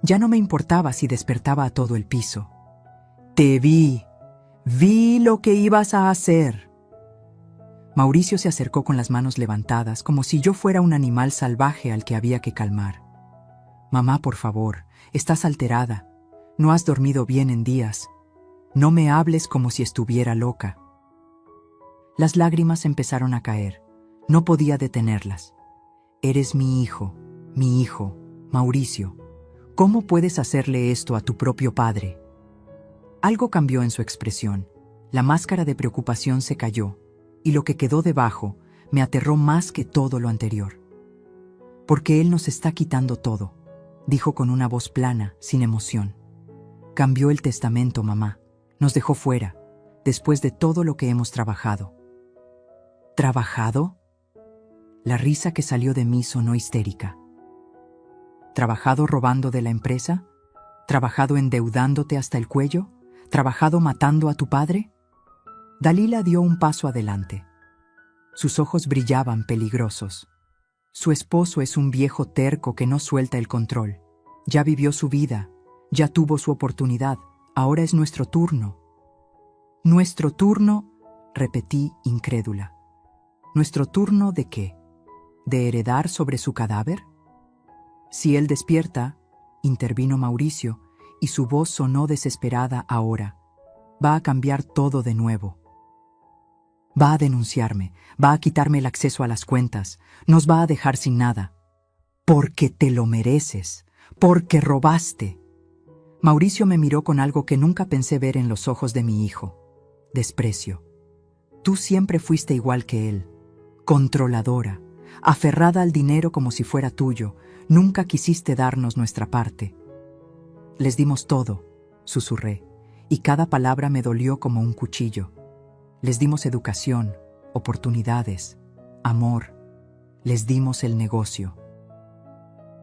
Ya no me importaba si despertaba a todo el piso. «Te vi. Vi lo que ibas a hacer». Mauricio se acercó con las manos levantadas, como si yo fuera un animal salvaje al que había que calmar. «Mamá, por favor, estás alterada. No has dormido bien en días. No me hables como si estuviera loca». Las lágrimas empezaron a caer. No podía detenerlas. «Eres mi hijo, Mauricio. ¿Cómo puedes hacerle esto a tu propio padre?» Algo cambió en su expresión. La máscara de preocupación se cayó, y lo que quedó debajo me aterró más que todo lo anterior. «Porque él nos está quitando todo. dijo con una voz plana, sin emoción. Cambió el testamento, mamá. Nos dejó fuera, después de todo lo que hemos trabajado. ¿Trabajado? La risa que salió de mí sonó histérica. ¿Trabajado robando de la empresa? ¿Trabajado endeudándote hasta el cuello? ¿Trabajado matando a tu padre? Dalila dio un paso adelante. Sus ojos brillaban peligrosos. Su esposo es un viejo terco que no suelta el control. Ya vivió su vida, ya tuvo su oportunidad, ahora es nuestro turno. ¿Nuestro turno?, repetí incrédula. ¿Nuestro turno de qué? ¿De heredar sobre su cadáver? Si él despierta, intervino Mauricio, y su voz sonó desesperada ahora. Va a cambiar todo de nuevo. Va a denunciarme, va a quitarme el acceso a las cuentas, nos va a dejar sin nada. Porque te lo mereces, porque robaste. Mauricio me miró con algo que nunca pensé ver en los ojos de mi hijo. Desprecio. Tú siempre fuiste igual que él, controladora, aferrada al dinero como si fuera tuyo, nunca quisiste darnos nuestra parte. Les dimos todo, susurré, y cada palabra me dolió como un cuchillo. Les dimos educación, oportunidades, amor. Les dimos el negocio.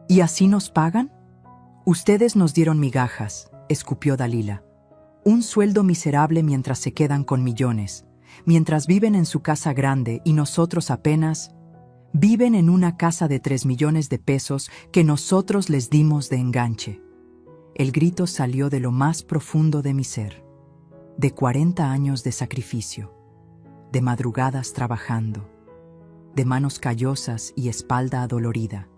¿Y así nos pagan? Ustedes nos dieron migajas, escupió Dalila. Un sueldo miserable mientras se quedan con millones, mientras viven en su casa grande y nosotros apenas viven en una casa de 3 millones de pesos que nosotros les dimos de enganche. El grito salió de lo más profundo de mi ser, de 40 años de sacrificio, de madrugadas trabajando, de manos callosas y espalda adolorida,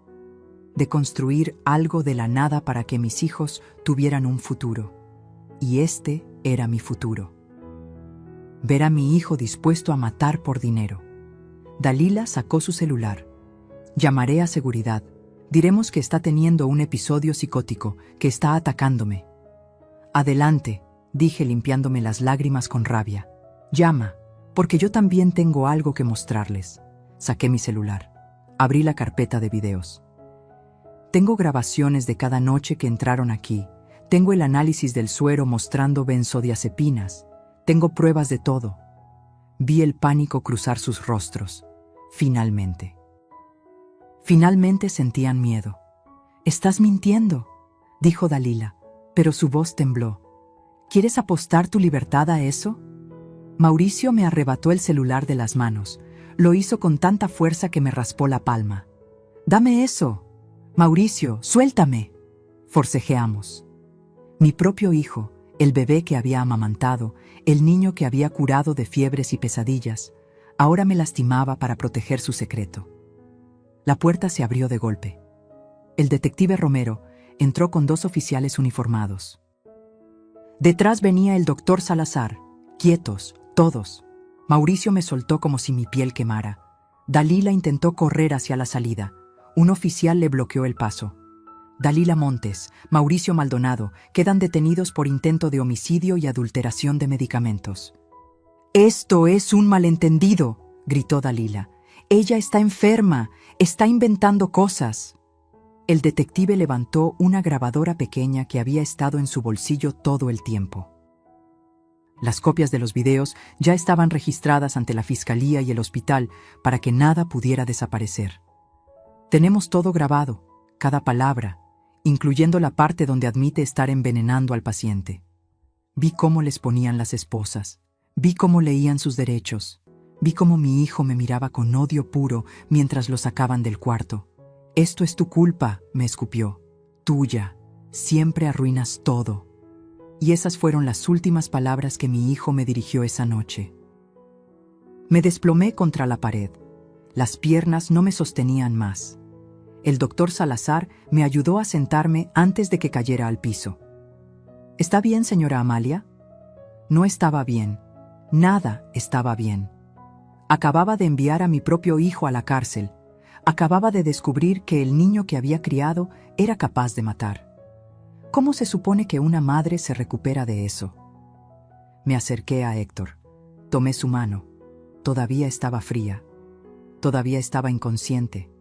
de construir algo de la nada para que mis hijos tuvieran un futuro. Y este era mi futuro. Ver a mi hijo dispuesto a matar por dinero. Dalila sacó su celular. Llamaré a seguridad. Diremos que está teniendo un episodio psicótico, que está atacándome. Adelante, dije limpiándome las lágrimas con rabia. Llama, porque yo también tengo algo que mostrarles. Saqué mi celular. Abrí la carpeta de videos. Tengo grabaciones de cada noche que entraron aquí. Tengo el análisis del suero mostrando benzodiazepinas. Tengo pruebas de todo. Vi el pánico cruzar sus rostros. Finalmente. Finalmente sentían miedo. «Estás mintiendo», dijo Dalila, pero su voz tembló. «¿Quieres apostar tu libertad a eso?» Mauricio me arrebató el celular de las manos. Lo hizo con tanta fuerza que me raspó la palma. «¡Dame eso! Mauricio, suéltame!» Forcejeamos. Mi propio hijo, el bebé que había amamantado, el niño que había curado de fiebres y pesadillas, ahora me lastimaba para proteger su secreto. La puerta se abrió de golpe. El detective Romero entró con 2 oficiales uniformados. Detrás venía el doctor Salazar, quietos, todos. Mauricio me soltó como si mi piel quemara. Dalila intentó correr hacia la salida. Un oficial le bloqueó el paso. Dalila Montes, Mauricio Maldonado, quedan detenidos por intento de homicidio y adulteración de medicamentos. «Esto es un malentendido», gritó Dalila. «Ella está enferma, está inventando cosas». El detective levantó una grabadora pequeña que había estado en su bolsillo todo el tiempo. Las copias de los videos ya estaban registradas ante la fiscalía y el hospital para que nada pudiera desaparecer. Tenemos todo grabado, cada palabra, incluyendo la parte donde admite estar envenenando al paciente. Vi cómo les ponían las esposas, vi cómo leían sus derechos, vi cómo mi hijo me miraba con odio puro mientras lo sacaban del cuarto. «Esto es tu culpa», me escupió. «Tuya. Siempre arruinas todo». Y esas fueron las últimas palabras que mi hijo me dirigió esa noche. Me desplomé contra la pared. Las piernas no me sostenían más. El doctor Salazar me ayudó a sentarme antes de que cayera al piso. «¿Está bien, señora Amalia?» No estaba bien. Nada estaba bien. Acababa de enviar a mi propio hijo a la cárcel. Acababa de descubrir que el niño que había criado era capaz de matar. ¿Cómo se supone que una madre se recupera de eso? Me acerqué a Héctor. Tomé su mano. Todavía estaba fría. Todavía estaba inconsciente.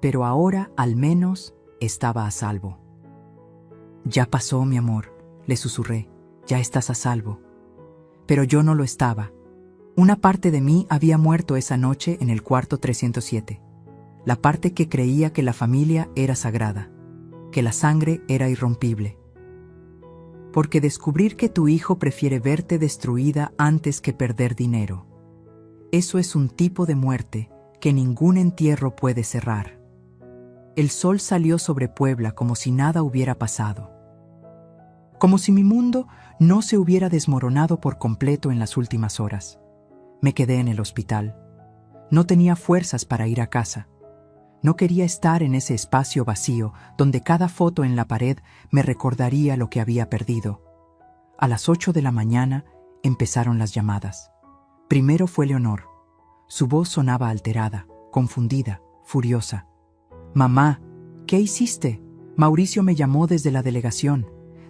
Pero ahora, al menos, estaba a salvo. Ya pasó, mi amor, le susurré, ya estás a salvo. Pero yo no lo estaba. Una parte de mí había muerto esa noche en el cuarto 307. La parte que creía que la familia era sagrada, que la sangre era irrompible. Porque descubrir que tu hijo prefiere verte destruida antes que perder dinero. Eso es un tipo de muerte que ningún entierro puede cerrar. El sol salió sobre Puebla como si nada hubiera pasado. Como si mi mundo no se hubiera desmoronado por completo en las últimas horas. Me quedé en el hospital. No tenía fuerzas para ir a casa. No quería estar en ese espacio vacío donde cada foto en la pared me recordaría lo que había perdido. A las 8 de la mañana empezaron las llamadas. Primero fue Leonor. Su voz sonaba alterada, confundida, furiosa. «Mamá, ¿qué hiciste? Mauricio me llamó desde la delegación.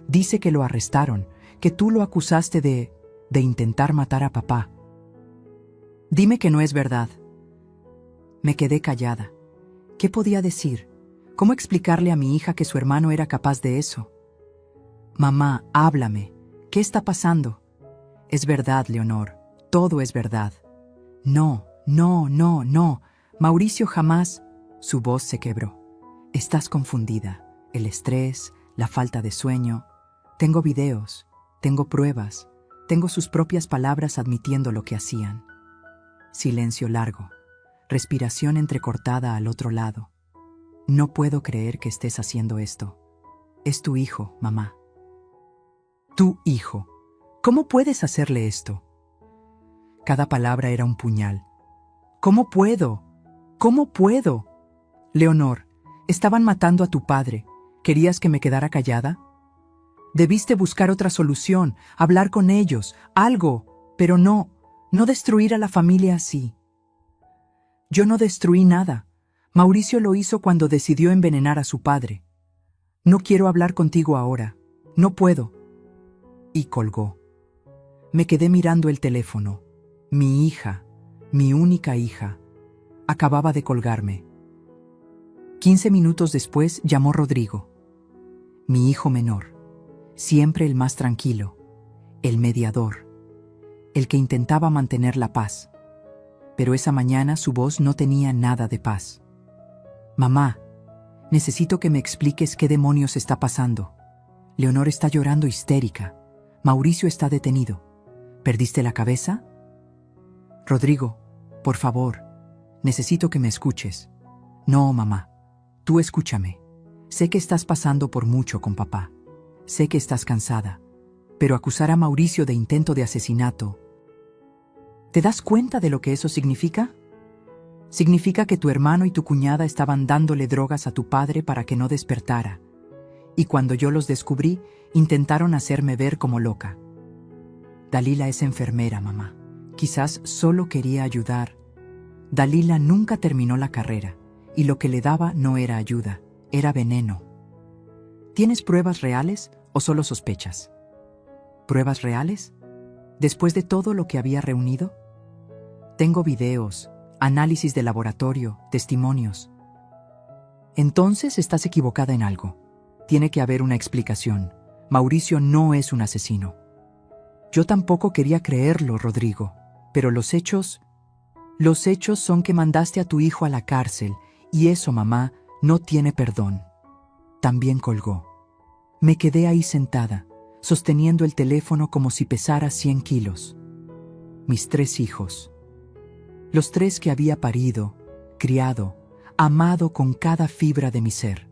Dice que lo arrestaron, que tú lo acusaste de intentar matar a papá. Dime que no es verdad». Me quedé callada. ¿Qué podía decir? ¿Cómo explicarle a mi hija que su hermano era capaz de eso? «Mamá, háblame. ¿Qué está pasando?» «Es verdad, Leonor. Todo es verdad». «No, no, no, no. Mauricio jamás...» Su voz se quebró. «Estás confundida. El estrés, la falta de sueño. Tengo videos, tengo pruebas, tengo sus propias palabras admitiendo lo que hacían». Silencio largo. Respiración entrecortada al otro lado. «No puedo creer que estés haciendo esto. Es tu hijo, mamá». «Tu hijo. ¿Cómo puedes hacerle esto?» Cada palabra era un puñal. «¿Cómo puedo? ¿Cómo puedo?» «Leonor, estaban matando a tu padre. ¿Querías que me quedara callada? Debiste buscar otra solución, hablar con ellos, algo, pero no destruir a la familia así». «Yo no destruí nada. Mauricio lo hizo cuando decidió envenenar a su padre. No quiero hablar contigo ahora. No puedo». Y colgó. Me quedé mirando el teléfono. Mi hija, mi única hija, acababa de colgarme. 15 minutos después llamó Rodrigo. Mi hijo menor, siempre el más tranquilo, el mediador, el que intentaba mantener la paz. Pero esa mañana su voz no tenía nada de paz. «Mamá, necesito que me expliques qué demonios está pasando. Leonor está llorando histérica. Mauricio está detenido. ¿Perdiste la cabeza?» «Rodrigo, por favor, necesito que me escuches». «No, mamá, tú escúchame. Sé que estás pasando por mucho con papá. Sé que estás cansada. Pero acusar a Mauricio de intento de asesinato... ¿Te das cuenta de lo que eso significa? Significa que tu hermano y tu cuñada estaban dándole drogas a tu padre para que no despertara. Y cuando yo los descubrí, intentaron hacerme ver como loca. Dalila es enfermera, mamá. Quizás solo quería ayudar. Dalila nunca terminó la carrera, y lo que le daba no era ayuda, era veneno. ¿Tienes pruebas reales o solo sospechas?» «¿Pruebas reales? ¿Después de todo lo que había reunido?» «Tengo videos, análisis de laboratorio, testimonios». «Entonces estás equivocada en algo. Tiene que haber una explicación. Mauricio no es un asesino». Yo tampoco quería creerlo, Rodrigo, pero los hechos son que mandaste a tu hijo a la cárcel, y eso, mamá, no tiene perdón. También colgó. Me quedé ahí sentada, sosteniendo el teléfono como si pesara 100 kilos. Mis 3 hijos. Los 3 que había parido, criado, amado con cada fibra de mi ser.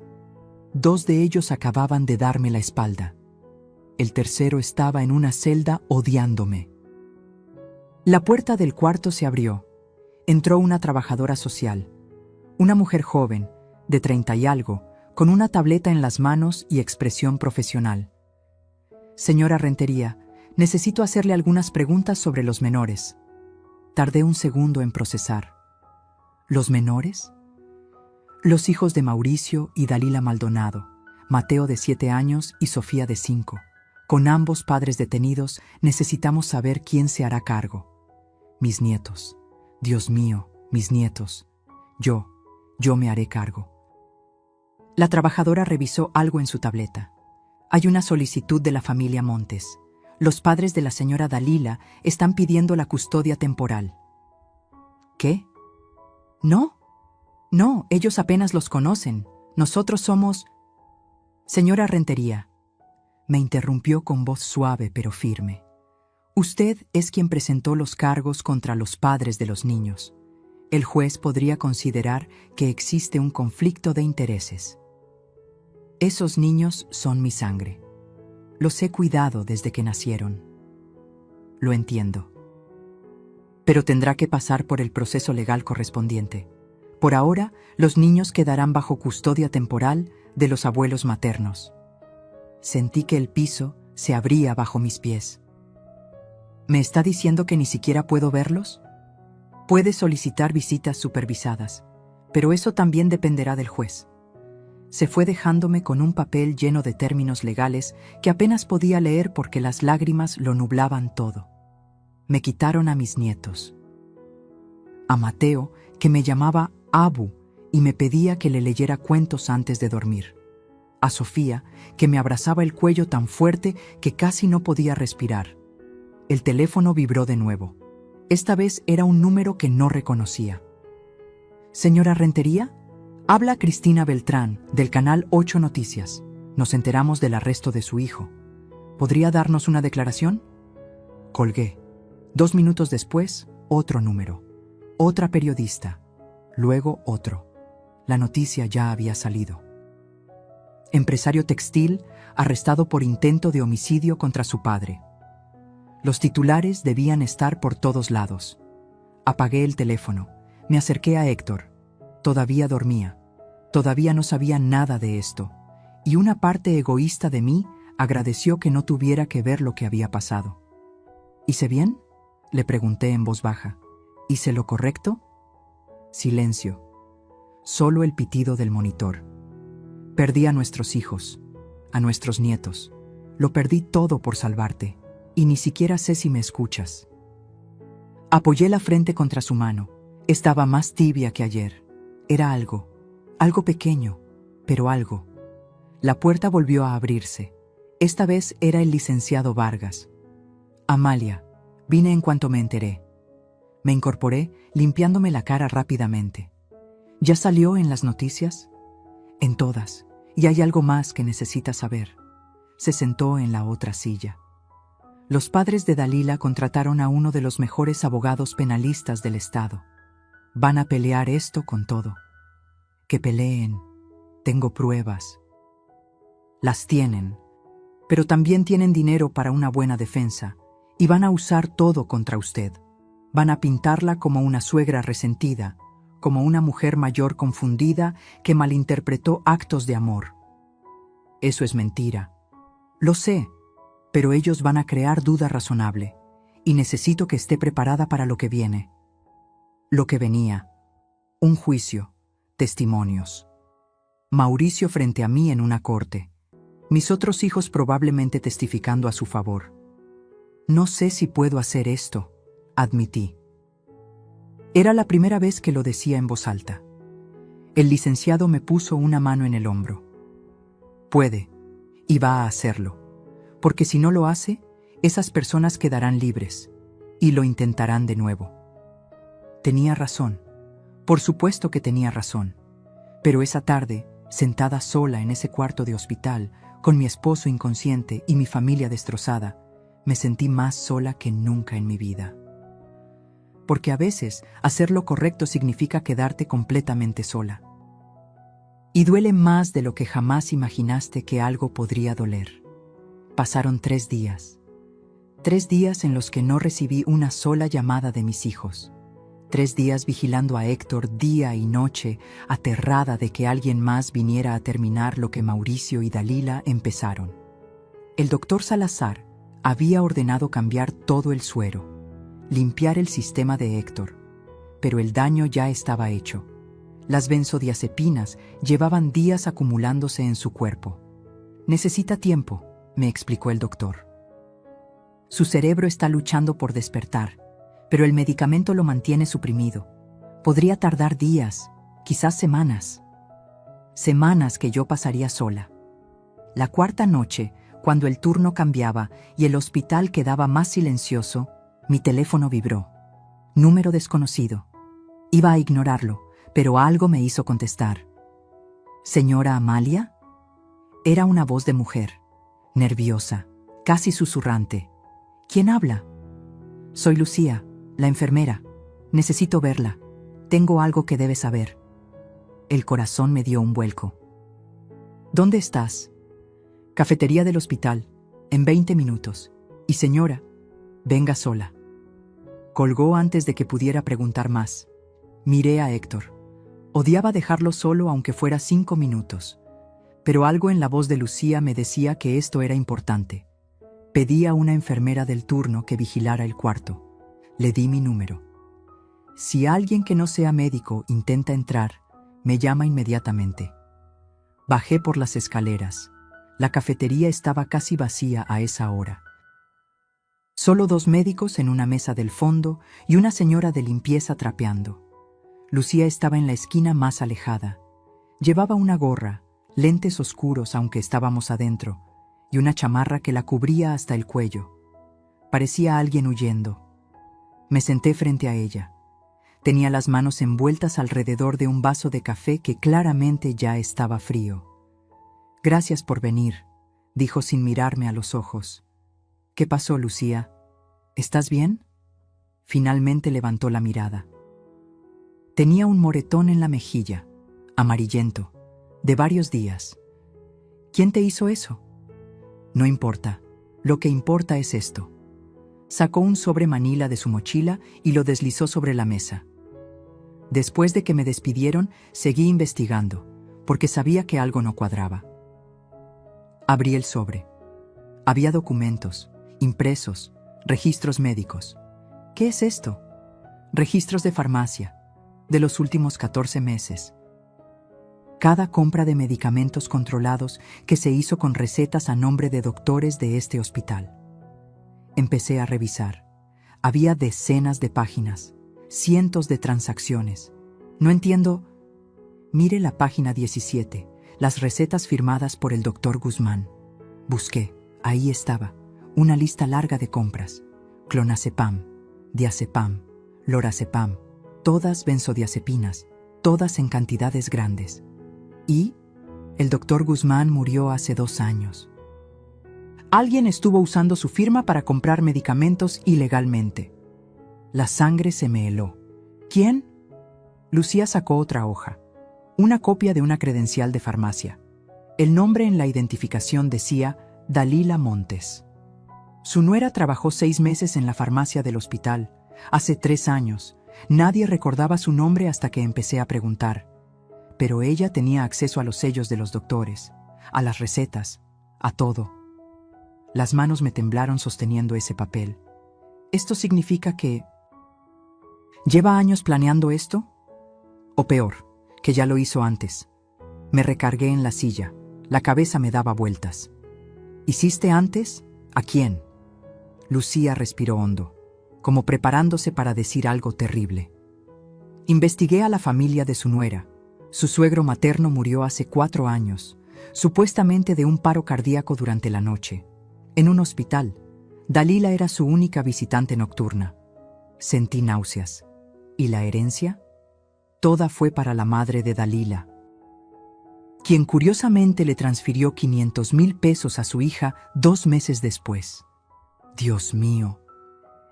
2 de ellos acababan de darme la espalda. El tercero estaba en una celda odiándome. La puerta del cuarto se abrió. Entró una trabajadora social, una mujer joven, de 30 y algo, con una tableta en las manos y expresión profesional. «Señora Rentería, necesito hacerle algunas preguntas sobre los menores». Tardé un segundo en procesar. ¿Los menores? Los hijos de Mauricio y Dalila Maldonado, Mateo de 7 años y Sofía de 5. Con ambos padres detenidos, necesitamos saber quién se hará cargo. Mis nietos. Dios mío, mis nietos. Yo me haré cargo. La trabajadora revisó algo en su tableta. Hay una solicitud de la familia Montes. Los padres de la señora Dalila están pidiendo la custodia temporal. ¿Qué? No, no, ellos apenas los conocen. Nosotros somos... Señora Rentería, me interrumpió con voz suave pero firme. Usted es quien presentó los cargos contra los padres de los niños. El juez podría considerar que existe un conflicto de intereses. Esos niños son mi sangre. Los he cuidado desde que nacieron. Lo entiendo. Pero tendrá que pasar por el proceso legal correspondiente. Por ahora, los niños quedarán bajo custodia temporal de los abuelos maternos. Sentí que el piso se abría bajo mis pies. ¿Me está diciendo que ni siquiera puedo verlos? Puede solicitar visitas supervisadas, pero eso también dependerá del juez. Se fue dejándome con un papel lleno de términos legales que apenas podía leer porque las lágrimas lo nublaban todo. Me quitaron a mis nietos. A Mateo, que me llamaba Abu y me pedía que le leyera cuentos antes de dormir. A Sofía, que me abrazaba el cuello tan fuerte que casi no podía respirar. El teléfono vibró de nuevo. Esta vez era un número que no reconocía. Señora Rentería, habla Cristina Beltrán, del canal 8 Noticias. Nos enteramos del arresto de su hijo. ¿Podría darnos una declaración? Colgué. 2 minutos después, otro número. Otra periodista. Luego otro. La noticia ya había salido. Empresario textil arrestado por intento de homicidio contra su padre. Los titulares debían estar por todos lados. Apagué el teléfono. Me acerqué a Héctor. Todavía dormía. Todavía no sabía nada de esto. Y una parte egoísta de mí agradeció que no tuviera que ver lo que había pasado. ¿Hice bien?, le pregunté en voz baja. ¿Hice lo correcto? Silencio. Solo el pitido del monitor. Perdí a nuestros hijos, a nuestros nietos. Lo perdí todo por salvarte. Y ni siquiera sé si me escuchas. Apoyé la frente contra su mano. Estaba más tibia que ayer. Era algo pequeño, pero algo. La puerta volvió a abrirse. Esta vez era el licenciado Vargas. Amalia, vine en cuanto me enteré. Me incorporé, limpiándome la cara rápidamente. ¿Ya salió en las noticias? En todas. Y hay algo más que necesitas saber. Se sentó en la otra silla. Los padres de Dalila contrataron a uno de los mejores abogados penalistas del estado. Van a pelear esto con todo. Que peleen. Tengo pruebas. Las tienen. Pero también tienen dinero para una buena defensa. Y van a usar todo contra usted. Van a pintarla como una suegra resentida, como una mujer mayor confundida que malinterpretó actos de amor. Eso es mentira. Lo sé. Pero ellos van a crear duda razonable, y necesito que esté preparada para lo que viene. Lo que venía. Un juicio, testimonios. Mauricio frente a mí en una corte. Mis otros hijos probablemente testificando a su favor. No sé si puedo hacer esto, admití. Era la primera vez que lo decía en voz alta. El licenciado me puso una mano en el hombro. Puede, y va a hacerlo. Porque si no lo hace, esas personas quedarán libres, y lo intentarán de nuevo. Tenía razón. Por supuesto que tenía razón. Pero esa tarde, sentada sola en ese cuarto de hospital, con mi esposo inconsciente y mi familia destrozada, me sentí más sola que nunca en mi vida. Porque a veces, hacer lo correcto significa quedarte completamente sola. Y duele más de lo que jamás imaginaste que algo podría doler. Pasaron 3 días. 3 días en los que no recibí una sola llamada de mis hijos. 3 días vigilando a Héctor día y noche, aterrada de que alguien más viniera a terminar lo que Mauricio y Dalila empezaron. El doctor Salazar había ordenado cambiar todo el suero, limpiar el sistema de Héctor, pero el daño ya estaba hecho. Las benzodiazepinas llevaban días acumulándose en su cuerpo. Necesita tiempo, me explicó el doctor. Su cerebro está luchando por despertar, pero el medicamento lo mantiene suprimido. Podría tardar días, quizás semanas. Semanas que yo pasaría sola. La cuarta noche, Cuando el turno cambiaba y el hospital quedaba más silencioso, mi teléfono vibró. Número desconocido. Iba a ignorarlo, pero algo me hizo contestar. ¿Señora Amalia? Era una voz de mujer, nerviosa, casi susurrante. ¿Quién habla? Soy Lucía, la enfermera. Necesito verla. Tengo algo que debe saber. El corazón me dio un vuelco. ¿Dónde estás? Cafetería del hospital, en 20 minutos. Y señora, venga sola. Colgó antes de que pudiera preguntar más. Miré a Héctor. Odiaba dejarlo solo aunque fuera 5 minutos. Pero algo en la voz de Lucía me decía que esto era importante. Pedí a una enfermera del turno que vigilara el cuarto. Le di mi número. Si alguien que no sea médico intenta entrar, me llama inmediatamente. Bajé por las escaleras. La cafetería estaba casi vacía a esa hora. Solo 2 médicos en una mesa del fondo y una señora de limpieza trapeando. Lucía estaba en la esquina más alejada. Llevaba una gorra, lentes oscuros aunque estábamos adentro, y una chamarra que la cubría hasta el cuello. Parecía alguien huyendo. Me senté frente a ella. Tenía las manos envueltas alrededor de un vaso de café que claramente ya estaba frío. «Gracias por venir», dijo sin mirarme a los ojos. «¿Qué pasó, Lucía? ¿Estás bien?» Finalmente levantó la mirada. Tenía un moretón en la mejilla, amarillento, de varios días. «¿Quién te hizo eso?» «No importa. Lo que importa es esto». Sacó un sobre manila de su mochila y lo deslizó sobre la mesa. Después de que me despidieron, seguí investigando, porque sabía que algo no cuadraba. Abrí el sobre. Había documentos, impresos, registros médicos. ¿Qué es esto? Registros de farmacia, de los últimos 14 meses. Cada compra de medicamentos controlados que se hizo con recetas a nombre de doctores de este hospital. Empecé a revisar. Había decenas de páginas, cientos de transacciones. No entiendo. Mire la página 17, las recetas firmadas por el doctor Guzmán. Busqué, ahí estaba, una lista larga de compras. Clonazepam, diazepam, lorazepam, todas benzodiazepinas, todas en cantidades grandes. Y el doctor Guzmán murió hace 2 años. Alguien estuvo usando su firma para comprar medicamentos ilegalmente. La sangre se me heló. ¿Quién? Lucía sacó otra hoja. Una copia de una credencial de farmacia. El nombre en la identificación decía Dalila Montes. Su nuera trabajó 6 meses en la farmacia del hospital. Hace 3 años. Nadie recordaba su nombre hasta que empecé a preguntar. Pero ella tenía acceso a los sellos de los doctores, a las recetas, a todo. Las manos me temblaron sosteniendo ese papel. ¿Esto significa que lleva años planeando esto? O peor, que ya lo hizo antes. Me recargué en la silla. La cabeza me daba vueltas. ¿Hiciste antes? ¿A quién? Lucía respiró hondo, como preparándose para decir algo terrible. Investigué a la familia de su nuera. Su suegro materno murió hace 4 años, supuestamente de un paro cardíaco durante la noche. En un hospital, Dalila era su única visitante nocturna. Sentí náuseas. ¿Y la herencia? Toda fue para la madre de Dalila, quien curiosamente le transfirió 500,000 pesos a su hija 2 meses después. Dios mío,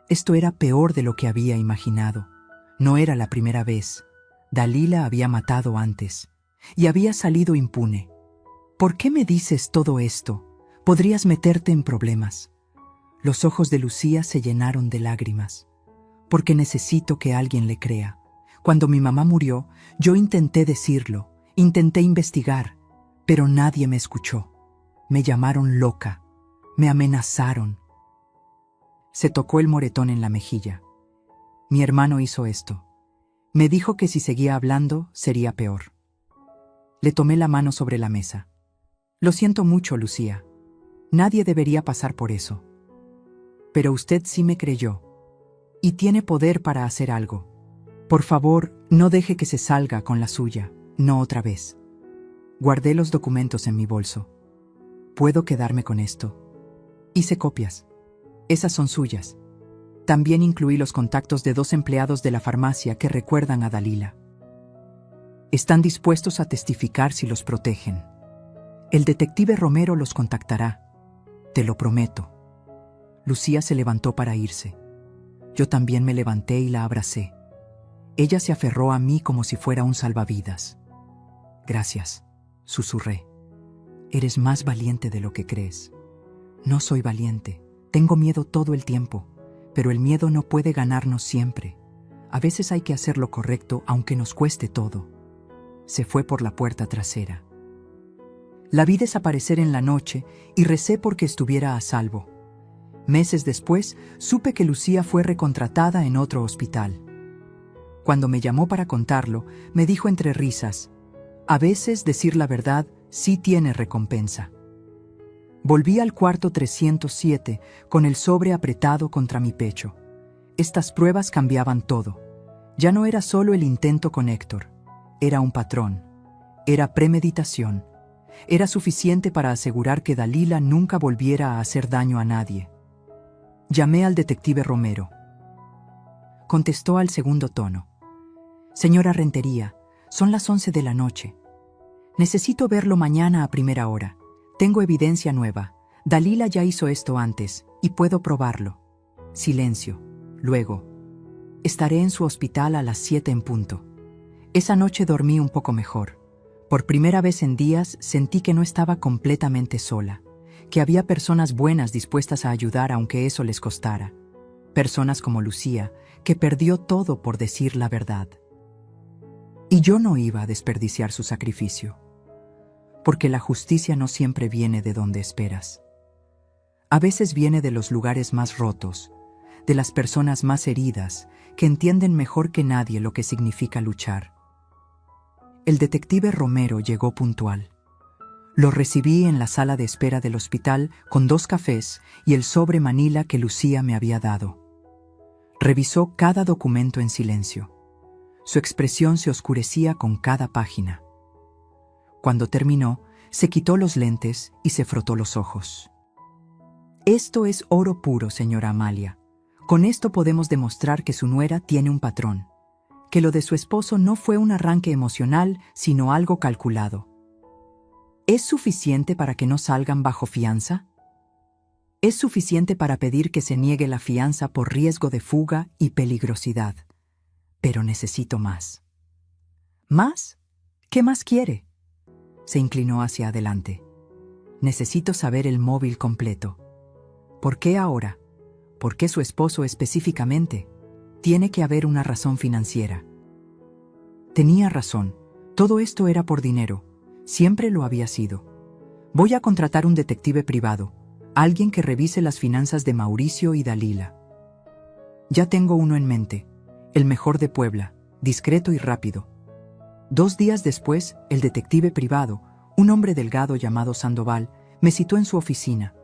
esto era peor de lo que había imaginado. No era la primera vez. Dalila había matado antes y había salido impune. ¿Por qué me dices todo esto? Podrías meterte en problemas. Los ojos de Lucía se llenaron de lágrimas. Porque necesito que alguien le crea. Cuando mi mamá murió, yo intenté decirlo, intenté investigar, pero nadie me escuchó. Me llamaron loca, me amenazaron. Se tocó el moretón en la mejilla. Mi hermano hizo esto. Me dijo que si seguía hablando, sería peor. Le tomé la mano sobre la mesa. Lo siento mucho, Lucía. Nadie debería pasar por eso. Pero usted sí me creyó. Y tiene poder para hacer algo. Por favor, no deje que se salga con la suya, no otra vez. Guardé los documentos en mi bolso. Puedo quedarme con esto. Hice copias. Esas son suyas. También incluí los contactos de 2 empleados de la farmacia que recuerdan a Dalila. Están dispuestos a testificar si los protegen. El detective Romero los contactará. Te lo prometo. Lucía se levantó para irse. Yo también me levanté y la abracé. Ella se aferró a mí como si fuera un salvavidas. Gracias, susurré. Eres más valiente de lo que crees. No soy valiente. Tengo miedo todo el tiempo, pero el miedo no puede ganarnos siempre. A veces hay que hacer lo correcto aunque nos cueste todo. Se fue por la puerta trasera. La vi desaparecer en la noche y recé porque estuviera a salvo. Meses después, supe que Lucía fue recontratada en otro hospital. Cuando me llamó para contarlo, me dijo entre risas, a veces decir la verdad sí tiene recompensa. Volví al cuarto 307 con el sobre apretado contra mi pecho. Estas pruebas cambiaban todo. Ya no era solo el intento con Héctor. Era un patrón. Era premeditación. Era suficiente para asegurar que Dalila nunca volviera a hacer daño a nadie. Llamé al detective Romero. Contestó al segundo tono. Señora Rentería, son las 11 de la noche. Necesito verlo mañana a primera hora. Tengo evidencia nueva. Dalila ya hizo esto antes y puedo probarlo. Silencio. Luego. Estaré en su hospital a las 7 en punto. Esa noche dormí un poco mejor. Por primera vez en días sentí que no estaba completamente sola, que había personas buenas dispuestas a ayudar aunque eso les costara. Personas como Lucía, que perdió todo por decir la verdad. Y yo no iba a desperdiciar su sacrificio, porque la justicia no siempre viene de donde esperas. A veces viene de los lugares más rotos, de las personas más heridas, que entienden mejor que nadie lo que significa luchar. El detective Romero llegó puntual. Lo recibí en la sala de espera del hospital con 2 cafés y el sobre Manila que Lucía me había dado. Revisó cada documento en silencio. Su expresión se oscurecía con cada página. Cuando terminó, se quitó los lentes y se frotó los ojos. Esto es oro puro, señora Amalia. Con esto podemos demostrar que su nuera tiene un patrón, que lo de su esposo no fue un arranque emocional, sino algo calculado. ¿Es suficiente para que no salgan bajo fianza? Es suficiente para pedir que se niegue la fianza por riesgo de fuga y peligrosidad. Pero necesito más. ¿Más? ¿Qué más quiere? Se inclinó hacia adelante. Necesito saber el móvil completo. ¿Por qué ahora? ¿Por qué su esposo específicamente? Tiene que haber una razón financiera. Tenía razón. Todo esto era por dinero. Siempre lo había sido. Voy a contratar un detective privado, alguien que revise las finanzas de Mauricio y Dalila. Ya tengo uno en mente, el mejor de Puebla, discreto y rápido. 2 días después, el detective privado, un hombre delgado llamado Sandoval, me citó en su oficina,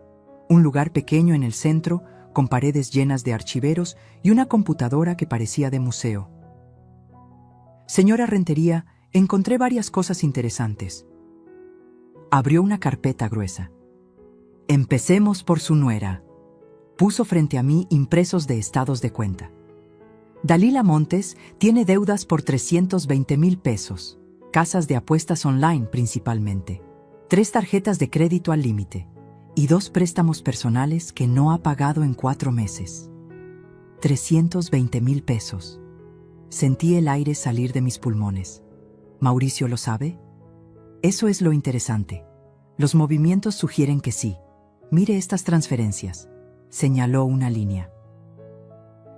un lugar pequeño en el centro, con paredes llenas de archiveros y una computadora que parecía de museo. Señora Rentería, encontré varias cosas interesantes. Abrió una carpeta gruesa. Empecemos por su nuera. Puso frente a mí impresos de estados de cuenta. Dalila Montes tiene deudas por 320,000 pesos, casas de apuestas online principalmente, 3 tarjetas de crédito al límite y 2 préstamos personales que no ha pagado en 4 meses. 320,000 pesos. Sentí el aire salir de mis pulmones. ¿Mauricio lo sabe? Eso es lo interesante. Los movimientos sugieren que sí. Mire estas transferencias. Señaló una línea.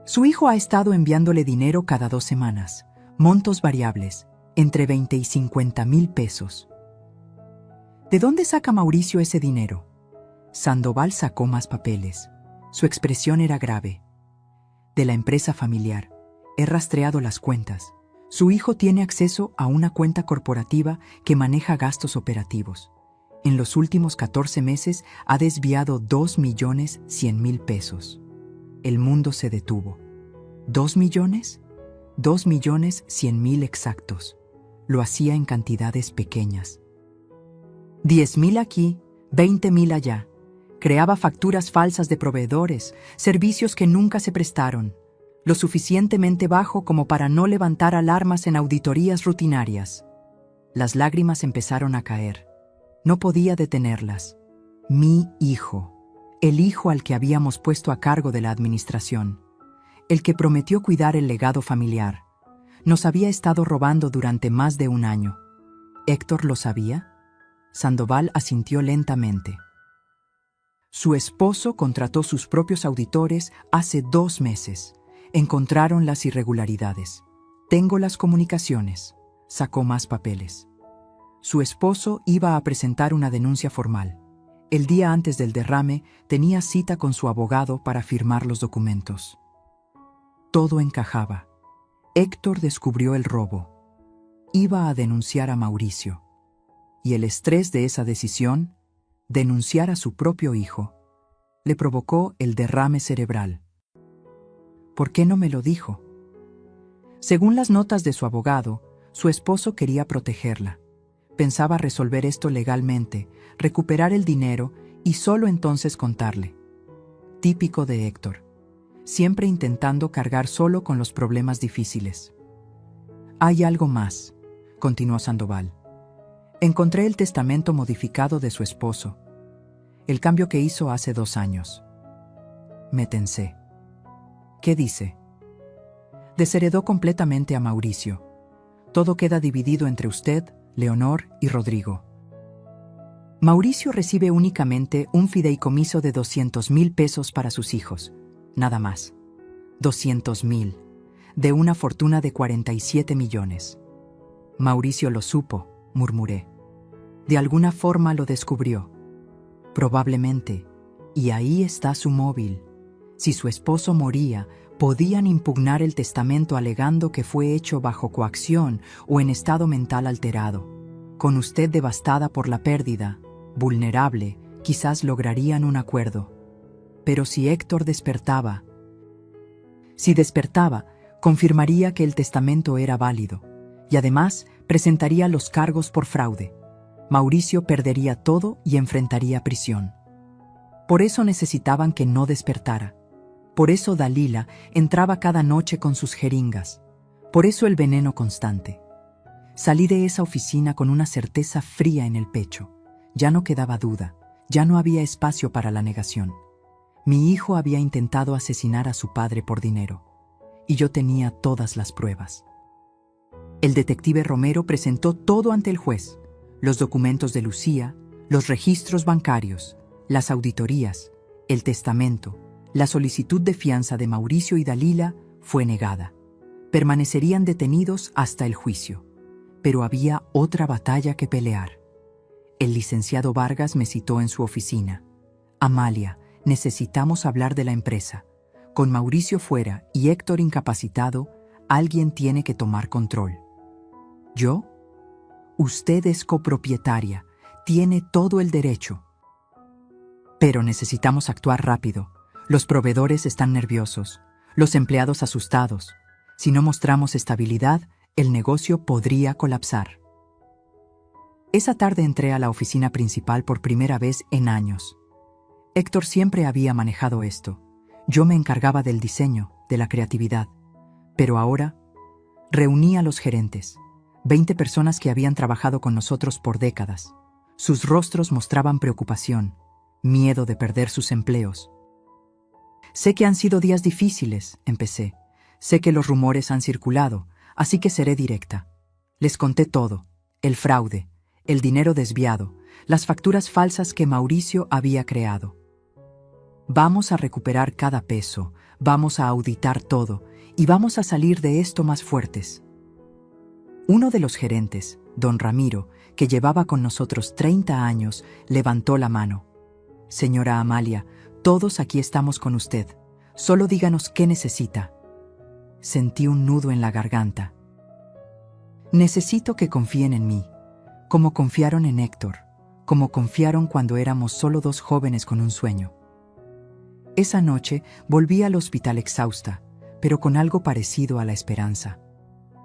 Su hijo ha estado enviándole dinero cada 2 semanas, montos variables, entre 20 y 50,000 pesos. ¿De dónde saca Mauricio ese dinero? Sandoval sacó más papeles. Su expresión era grave. De la empresa familiar. He rastreado las cuentas. Su hijo tiene acceso a una cuenta corporativa que maneja gastos operativos. En los últimos 14 meses ha desviado 2,100,000 pesos. El mundo se detuvo. ¿2 millones? 2,100,000 exactos. Lo hacía en cantidades pequeñas. 10,000 aquí, 20.000 allá. Creaba facturas falsas de proveedores, servicios que nunca se prestaron, lo suficientemente bajo como para no levantar alarmas en auditorías rutinarias. Las lágrimas empezaron a caer. No podía detenerlas. Mi hijo, el hijo al que habíamos puesto a cargo de la administración, el que prometió cuidar el legado familiar, nos había estado robando durante más de un año. ¿Héctor lo sabía? Sandoval asintió lentamente. Su esposo contrató sus propios auditores hace 2 meses. Encontraron las irregularidades. Tengo las comunicaciones. Sacó más papeles. Su esposo iba a presentar una denuncia formal. El día antes del derrame tenía cita con su abogado para firmar los documentos. Todo encajaba. Héctor descubrió el robo. Iba a denunciar a Mauricio. Y el estrés de esa decisión, denunciar a su propio hijo, le provocó el derrame cerebral. ¿Por qué no me lo dijo? Según las notas de su abogado, su esposo quería protegerla. Pensaba resolver esto legalmente, recuperar el dinero y solo entonces contarle. Típico de Héctor, siempre intentando cargar solo con los problemas difíciles. Hay algo más, continuó Sandoval. Encontré el testamento modificado de su esposo, el cambio que hizo hace 2 años. Me tensé. ¿Qué dice? Desheredó completamente a Mauricio. Todo queda dividido entre usted, Leonor y Rodrigo. Mauricio recibe únicamente un fideicomiso de 200,000 pesos para sus hijos, nada más. 200,000, de una fortuna de 47 millones. Mauricio lo supo, murmuré. De alguna forma lo descubrió. Probablemente, y ahí está su móvil. Si su esposo moría, podían impugnar el testamento alegando que fue hecho bajo coacción o en estado mental alterado. Con usted devastada por la pérdida, vulnerable, quizás lograrían un acuerdo. Pero si Héctor despertaba, confirmaría que el testamento era válido y además presentaría los cargos por fraude. Mauricio perdería todo y enfrentaría prisión. Por eso necesitaban que no despertara. Por eso Dalila entraba cada noche con sus jeringas. Por eso el veneno constante. Salí de esa oficina con una certeza fría en el pecho. Ya no quedaba duda, ya no había espacio para la negación. Mi hijo había intentado asesinar a su padre por dinero, y yo tenía todas las pruebas. El detective Romero presentó todo ante el juez: los documentos de Lucía, los registros bancarios, las auditorías, el testamento. La solicitud de fianza de Mauricio y Dalila fue negada. Permanecerían detenidos hasta el juicio. Pero había otra batalla que pelear. El licenciado Vargas me citó en su oficina. Amalia, necesitamos hablar de la empresa. Con Mauricio fuera y Héctor incapacitado, alguien tiene que tomar control. ¿Yo? Usted es copropietaria, tiene todo el derecho. Pero necesitamos actuar rápido. Los proveedores están nerviosos, los empleados asustados. Si no mostramos estabilidad, el negocio podría colapsar. Esa tarde entré a la oficina principal por primera vez en años. Héctor siempre había manejado esto. Yo me encargaba del diseño, de la creatividad. Pero ahora reuní a los gerentes, 20 personas que habían trabajado con nosotros por décadas. Sus rostros mostraban preocupación, miedo de perder sus empleos. Sé que han sido días difíciles, empecé. Sé que los rumores han circulado, así que seré directa. Les conté todo: el fraude, el dinero desviado, las facturas falsas que Mauricio había creado. Vamos a recuperar cada peso, vamos a auditar todo y vamos a salir de esto más fuertes. Uno de los gerentes, don Ramiro, que llevaba con nosotros 30 años, levantó la mano. Señora Amalia, todos aquí estamos con usted. Solo díganos qué necesita. Sentí un nudo en la garganta. Necesito que confíen en mí, como confiaron en Héctor, como confiaron cuando éramos solo 2 jóvenes con un sueño. Esa noche volví al hospital exhausta, pero con algo parecido a la esperanza.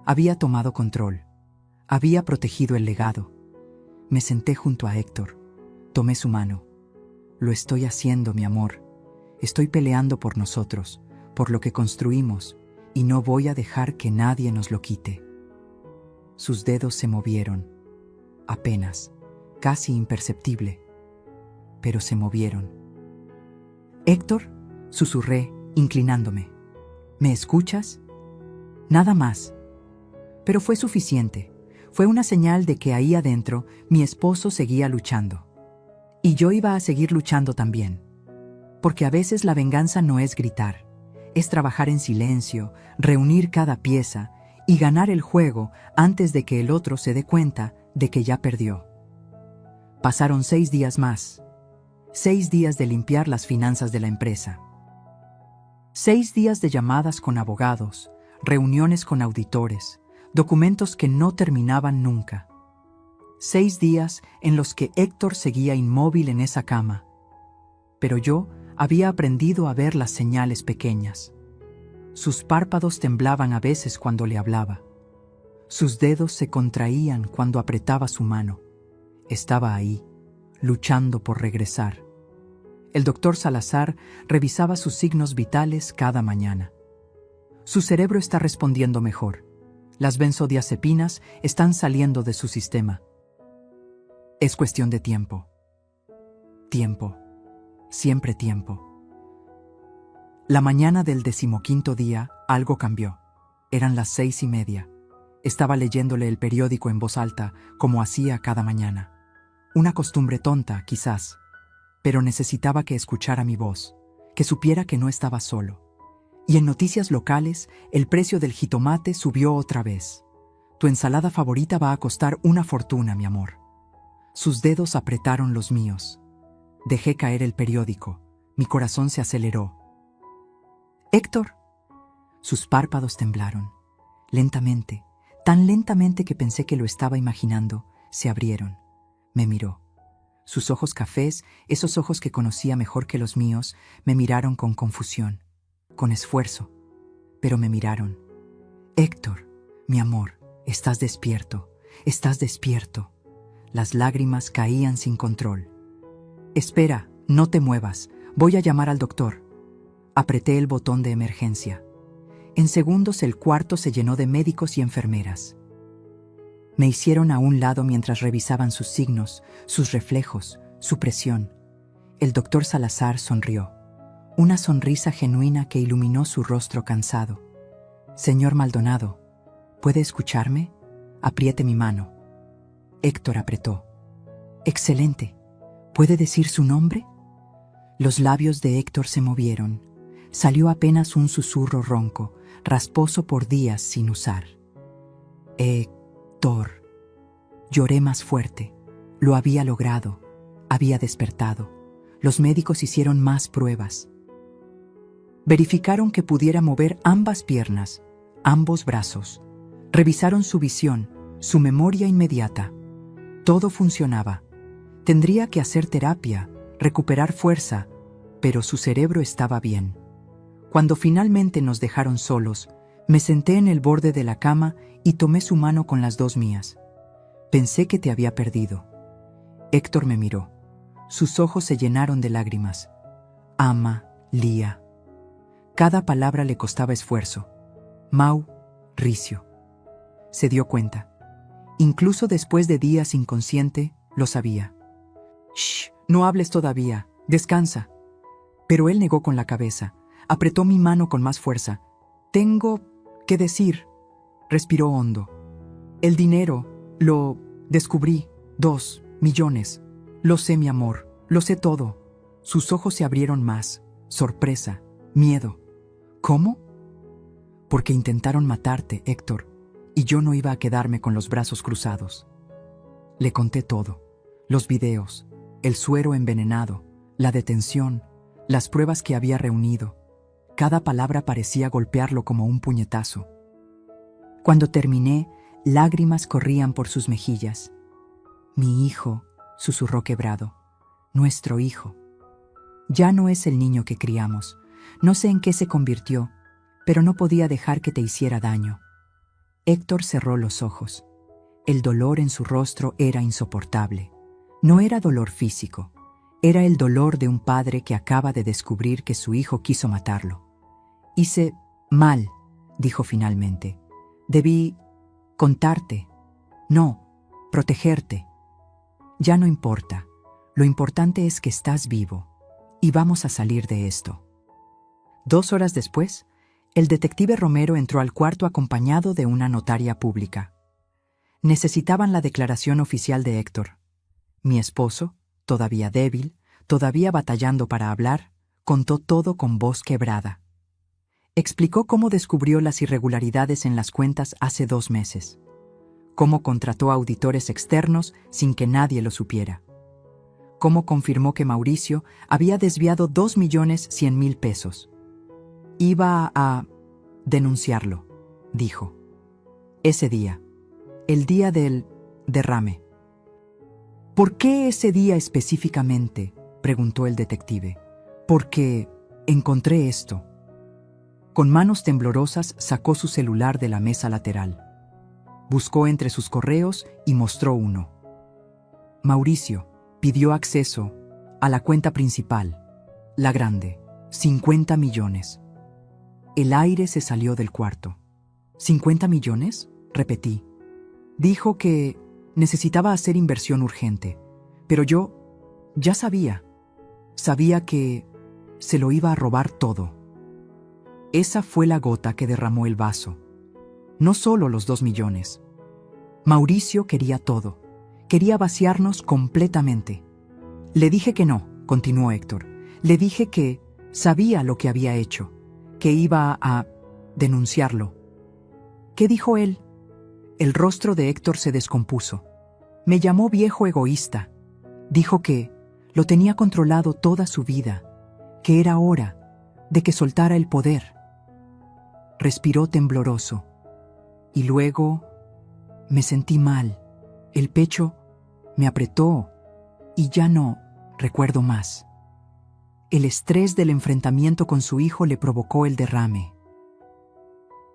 Había tomado control. Había protegido el legado. Me senté junto a Héctor. Tomé su mano. Lo estoy haciendo, mi amor. Estoy peleando por nosotros, por lo que construimos, y no voy a dejar que nadie nos lo quite. Sus dedos se movieron, apenas, casi imperceptible, pero se movieron. «Héctor», susurré, inclinándome. «¿Me escuchas?» Nada más. Pero fue suficiente. Fue una señal de que ahí adentro mi esposo seguía luchando. Y yo iba a seguir luchando también. Porque a veces la venganza no es gritar, es trabajar en silencio, reunir cada pieza y ganar el juego antes de que el otro se dé cuenta de que ya perdió. Pasaron 6 días más. 6 días de limpiar las finanzas de la empresa. 6 días de llamadas con abogados, reuniones con auditores, documentos que no terminaban nunca. 6 días en los que Héctor seguía inmóvil en esa cama. Pero yo había aprendido a ver las señales pequeñas. Sus párpados temblaban a veces cuando le hablaba. Sus dedos se contraían cuando apretaba su mano. Estaba ahí, luchando por regresar. El doctor Salazar revisaba sus signos vitales cada mañana. Su cerebro está respondiendo mejor. Las benzodiazepinas están saliendo de su sistema. Es cuestión de tiempo. Tiempo. Siempre tiempo. La mañana del 15º día, algo cambió. Eran las 6:30. Estaba leyéndole el periódico en voz alta, como hacía cada mañana. Una costumbre tonta, quizás, pero necesitaba que escuchara mi voz, que supiera que no estaba solo. Y en noticias locales, el precio del jitomate subió otra vez. Tu ensalada favorita va a costar una fortuna, mi amor. Sus dedos apretaron los míos. Dejé caer el periódico. Mi corazón se aceleró. «Héctor». Sus párpados temblaron. Lentamente, tan lentamente que pensé que lo estaba imaginando, se abrieron. Me miró. Sus ojos cafés, esos ojos que conocía mejor que los míos, me miraron con confusión, con esfuerzo, pero me miraron. «Héctor, mi amor, estás despierto, estás despierto». Las lágrimas caían sin control. «Espera, no te muevas, voy a llamar al doctor». Apreté el botón de emergencia. En segundos el cuarto se llenó de médicos y enfermeras. Me hicieron a un lado mientras revisaban sus signos, sus reflejos, su presión. El doctor Salazar sonrió. Una sonrisa genuina que iluminó su rostro cansado. «Señor Maldonado, ¿puede escucharme? Apriete mi mano». Héctor apretó. «Excelente. ¿Puede decir su nombre?» Los labios de Héctor se movieron. Salió apenas un susurro ronco, rasposo por días sin usar. «Héctor». Lloré más fuerte. Lo había logrado. Había despertado. Los médicos hicieron más pruebas. Verificaron que pudiera mover ambas piernas, ambos brazos. Revisaron su visión, su memoria inmediata. Todo funcionaba. Tendría que hacer terapia, recuperar fuerza, pero su cerebro estaba bien. Cuando finalmente nos dejaron solos, me senté en el borde de la cama y tomé su mano con las 2 mías. «Pensé que te había perdido». Héctor me miró. Sus ojos se llenaron de lágrimas. «Lía». Cada palabra le costaba esfuerzo. «Mauricio». Se dio cuenta. Incluso después de días inconsciente, lo sabía. «Shh, no hables todavía, descansa». Pero él negó con la cabeza. Apretó mi mano con más fuerza. «Tengo que decir». Respiró hondo. «El dinero, lo descubrí. 2 millones. Lo sé, mi amor, lo sé todo». Sus ojos se abrieron más. Sorpresa, miedo. «¿Cómo?» «Porque intentaron matarte, Héctor, y yo no iba a quedarme con los brazos cruzados». Le conté todo. Los videos, el suero envenenado, la detención, las pruebas que había reunido. Cada palabra parecía golpearlo como un puñetazo. Cuando terminé, lágrimas corrían por sus mejillas. «Mi hijo», susurró quebrado. «Nuestro hijo. Ya no es el niño que criamos. No sé en qué se convirtió, pero no podía dejar que te hiciera daño». Héctor cerró los ojos. El dolor en su rostro era insoportable. No era dolor físico, era el dolor de un padre que acaba de descubrir que su hijo quiso matarlo. Hice mal, dijo finalmente. Debí contarte. No, protegerte. Ya no importa. Lo importante es que estás vivo y vamos a salir de esto. 2 horas después, el detective Romero entró al cuarto acompañado de una notaria pública. Necesitaban la declaración oficial de Héctor. Mi esposo, todavía débil, todavía batallando para hablar, contó todo con voz quebrada. Explicó cómo descubrió las irregularidades en las cuentas hace 2 meses, cómo contrató auditores externos sin que nadie lo supiera, cómo confirmó que Mauricio había desviado 2.100.000 pesos. Iba a denunciarlo, dijo. Ese día, el día del derrame. ¿Por qué ese día específicamente?, preguntó el detective. Porque encontré esto. Con manos temblorosas sacó su celular de la mesa lateral. Buscó entre sus correos y mostró uno. Mauricio pidió acceso a la cuenta principal, la grande, 50 millones. El aire se salió del cuarto. ¿50 millones? Repetí. Dijo que necesitaba hacer inversión urgente, pero yo ya sabía que se lo iba a robar todo. Esa fue la gota que derramó el vaso. No solo los 2 millones. Mauricio quería todo. Quería vaciarnos completamente. Le dije que no, continuó Héctor. Le dije que sabía lo que había hecho, que iba a denunciarlo. ¿Qué dijo él? El rostro de Héctor se descompuso. Me llamó viejo egoísta. Dijo que lo tenía controlado toda su vida, que era hora de que soltara el poder. Respiró tembloroso. Y luego me sentí mal. El pecho me apretó y ya no recuerdo más. El estrés del enfrentamiento con su hijo le provocó el derrame.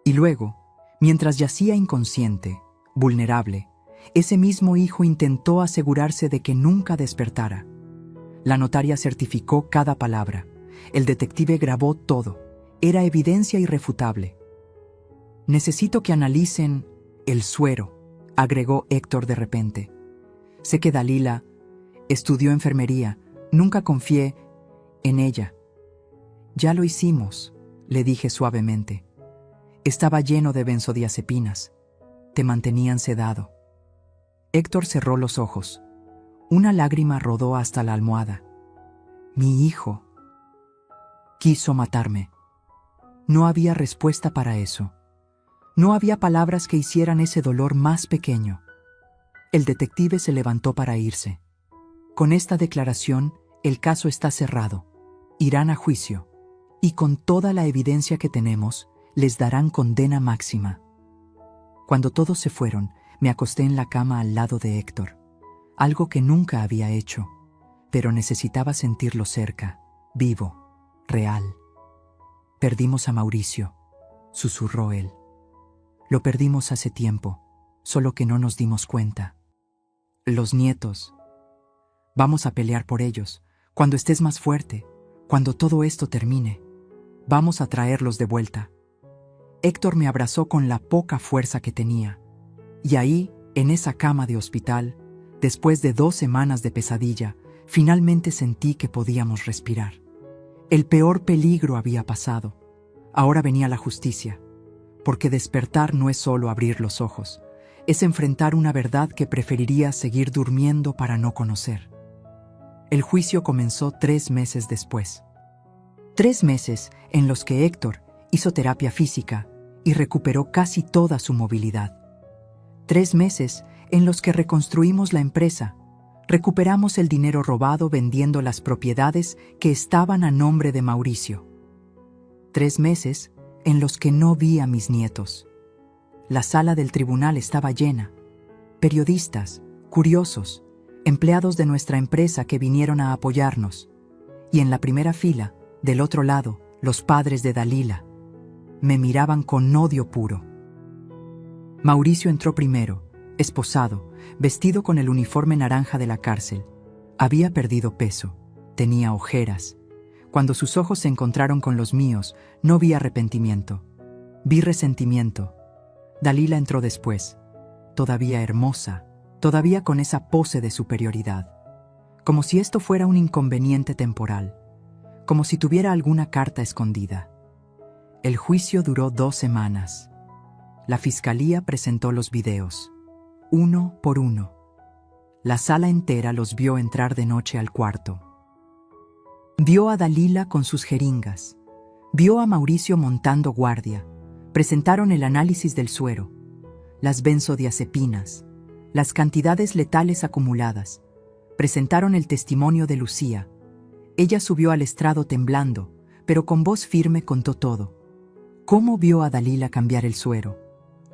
Y luego, mientras yacía inconsciente, vulnerable, ese mismo hijo intentó asegurarse de que nunca despertara. La notaria certificó cada palabra. El detective grabó todo. Era evidencia irrefutable. Necesito que analicen el suero, agregó Héctor de repente. Sé que Dalila estudió enfermería. Nunca confié en ella. Ya lo hicimos, le dije suavemente. Estaba lleno de benzodiazepinas. Te mantenían sedado. Héctor cerró los ojos. Una lágrima rodó hasta la almohada. Mi hijo quiso matarme. No había respuesta para eso. No había palabras que hicieran ese dolor más pequeño. El detective se levantó para irse. Con esta declaración, el caso está cerrado. Irán a juicio. Y con toda la evidencia que tenemos, les darán condena máxima. Cuando todos se fueron, me acosté en la cama al lado de Héctor. Algo que nunca había hecho, pero necesitaba sentirlo cerca, vivo, real. Perdimos a Mauricio, susurró él. Lo perdimos hace tiempo, solo que no nos dimos cuenta. Los nietos. Vamos a pelear por ellos. Cuando estés más fuerte, cuando todo esto termine, vamos a traerlos de vuelta. Héctor me abrazó con la poca fuerza que tenía. Y ahí, en esa cama de hospital, después de 2 semanas de pesadilla, finalmente sentí que podíamos respirar. El peor peligro había pasado. Ahora venía la justicia. Porque despertar no es solo abrir los ojos, es enfrentar una verdad que preferiría seguir durmiendo para no conocer. El juicio comenzó 3 meses después. 3 meses en los que Héctor hizo terapia física y recuperó casi toda su movilidad. 3 meses en los que reconstruimos la empresa, recuperamos el dinero robado vendiendo las propiedades que estaban a nombre de Mauricio. 3 meses en los que no vi a mis nietos. La sala del tribunal estaba llena. Periodistas, curiosos, empleados de nuestra empresa que vinieron a apoyarnos. Y en la primera fila, del otro lado, los padres de Dalila. Me miraban con odio puro. Mauricio entró primero, esposado, vestido con el uniforme naranja de la cárcel, Había perdido peso, tenía ojeras. Cuando sus ojos se encontraron con los míos, no vi arrepentimiento. Vi resentimiento. Dalila entró después, todavía hermosa, todavía con esa pose de superioridad. Como si esto fuera un inconveniente temporal, como si tuviera alguna carta escondida. El juicio duró 2 semanas. La fiscalía presentó los videos, uno por uno. La sala entera los vio entrar de noche al cuarto. Vio a Dalila con sus jeringas. Vio a Mauricio montando guardia. Presentaron el análisis del suero, las benzodiazepinas, las cantidades letales acumuladas. Presentaron el testimonio de Lucía. Ella subió al estrado temblando, pero con voz firme contó todo. Cómo vio a Dalila cambiar el suero.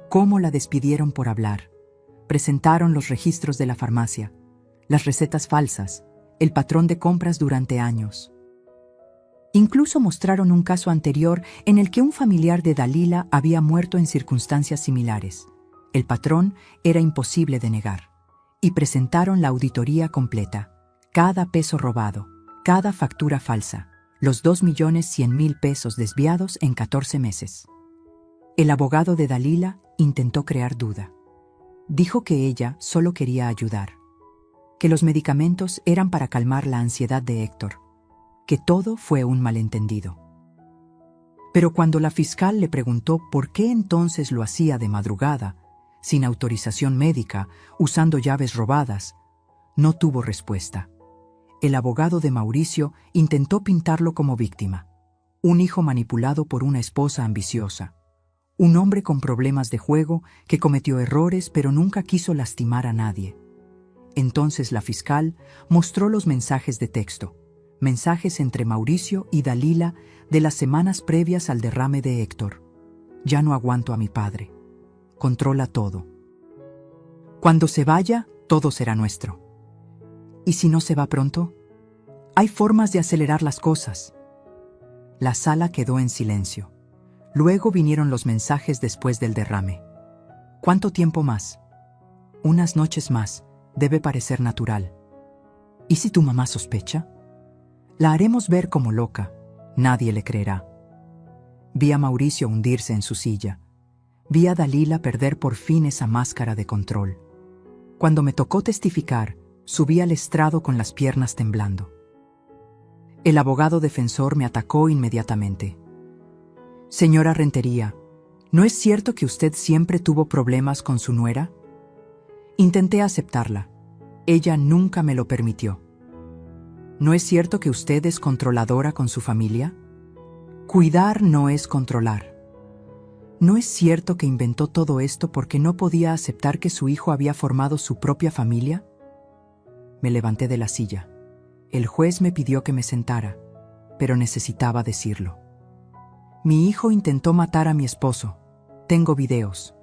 Cómo la despidieron por hablar. Presentaron los registros de la farmacia, las recetas falsas, el patrón de compras durante años. Incluso mostraron un caso anterior en el que un familiar de Dalila había muerto en circunstancias similares. El patrón era imposible de negar. Y presentaron la auditoría completa, cada peso robado, cada factura falsa, los 2.100.000 pesos desviados en 14 meses. El abogado de Dalila intentó crear duda. Dijo que ella solo quería ayudar, que los medicamentos eran para calmar la ansiedad de Héctor, que todo fue un malentendido. Pero cuando la fiscal le preguntó por qué entonces lo hacía de madrugada, sin autorización médica, usando llaves robadas, no tuvo respuesta. El abogado de Mauricio intentó pintarlo como víctima, un hijo manipulado por una esposa ambiciosa, un hombre con problemas de juego que cometió errores pero nunca quiso lastimar a nadie. Entonces la fiscal mostró los mensajes de texto, mensajes entre Mauricio y Dalila de las semanas previas al derrame de Héctor. Ya no aguanto a mi padre. Controla todo. Cuando se vaya, todo será nuestro. ¿Y si no se va pronto? Hay formas de acelerar las cosas. La sala quedó en silencio. Luego vinieron los mensajes después del derrame. ¿Cuánto tiempo más? Unas noches más. Debe parecer natural. ¿Y si tu mamá sospecha? La haremos ver como loca. Nadie le creerá. Vi a Mauricio hundirse en su silla. Vi a Dalila perder por fin esa máscara de control. Cuando me tocó testificar, subí al estrado con las piernas temblando. El abogado defensor me atacó inmediatamente. Señora Rentería, ¿no es cierto que usted siempre tuvo problemas con su nuera? Intenté aceptarla. Ella nunca me lo permitió. ¿No es cierto que usted es controladora con su familia? Cuidar no es controlar. ¿No es cierto que inventó todo esto porque no podía aceptar que su hijo había formado su propia familia? Me levanté de la silla. El juez me pidió que me sentara, pero necesitaba decirlo. Mi hijo intentó matar a mi esposo. Tengo videos.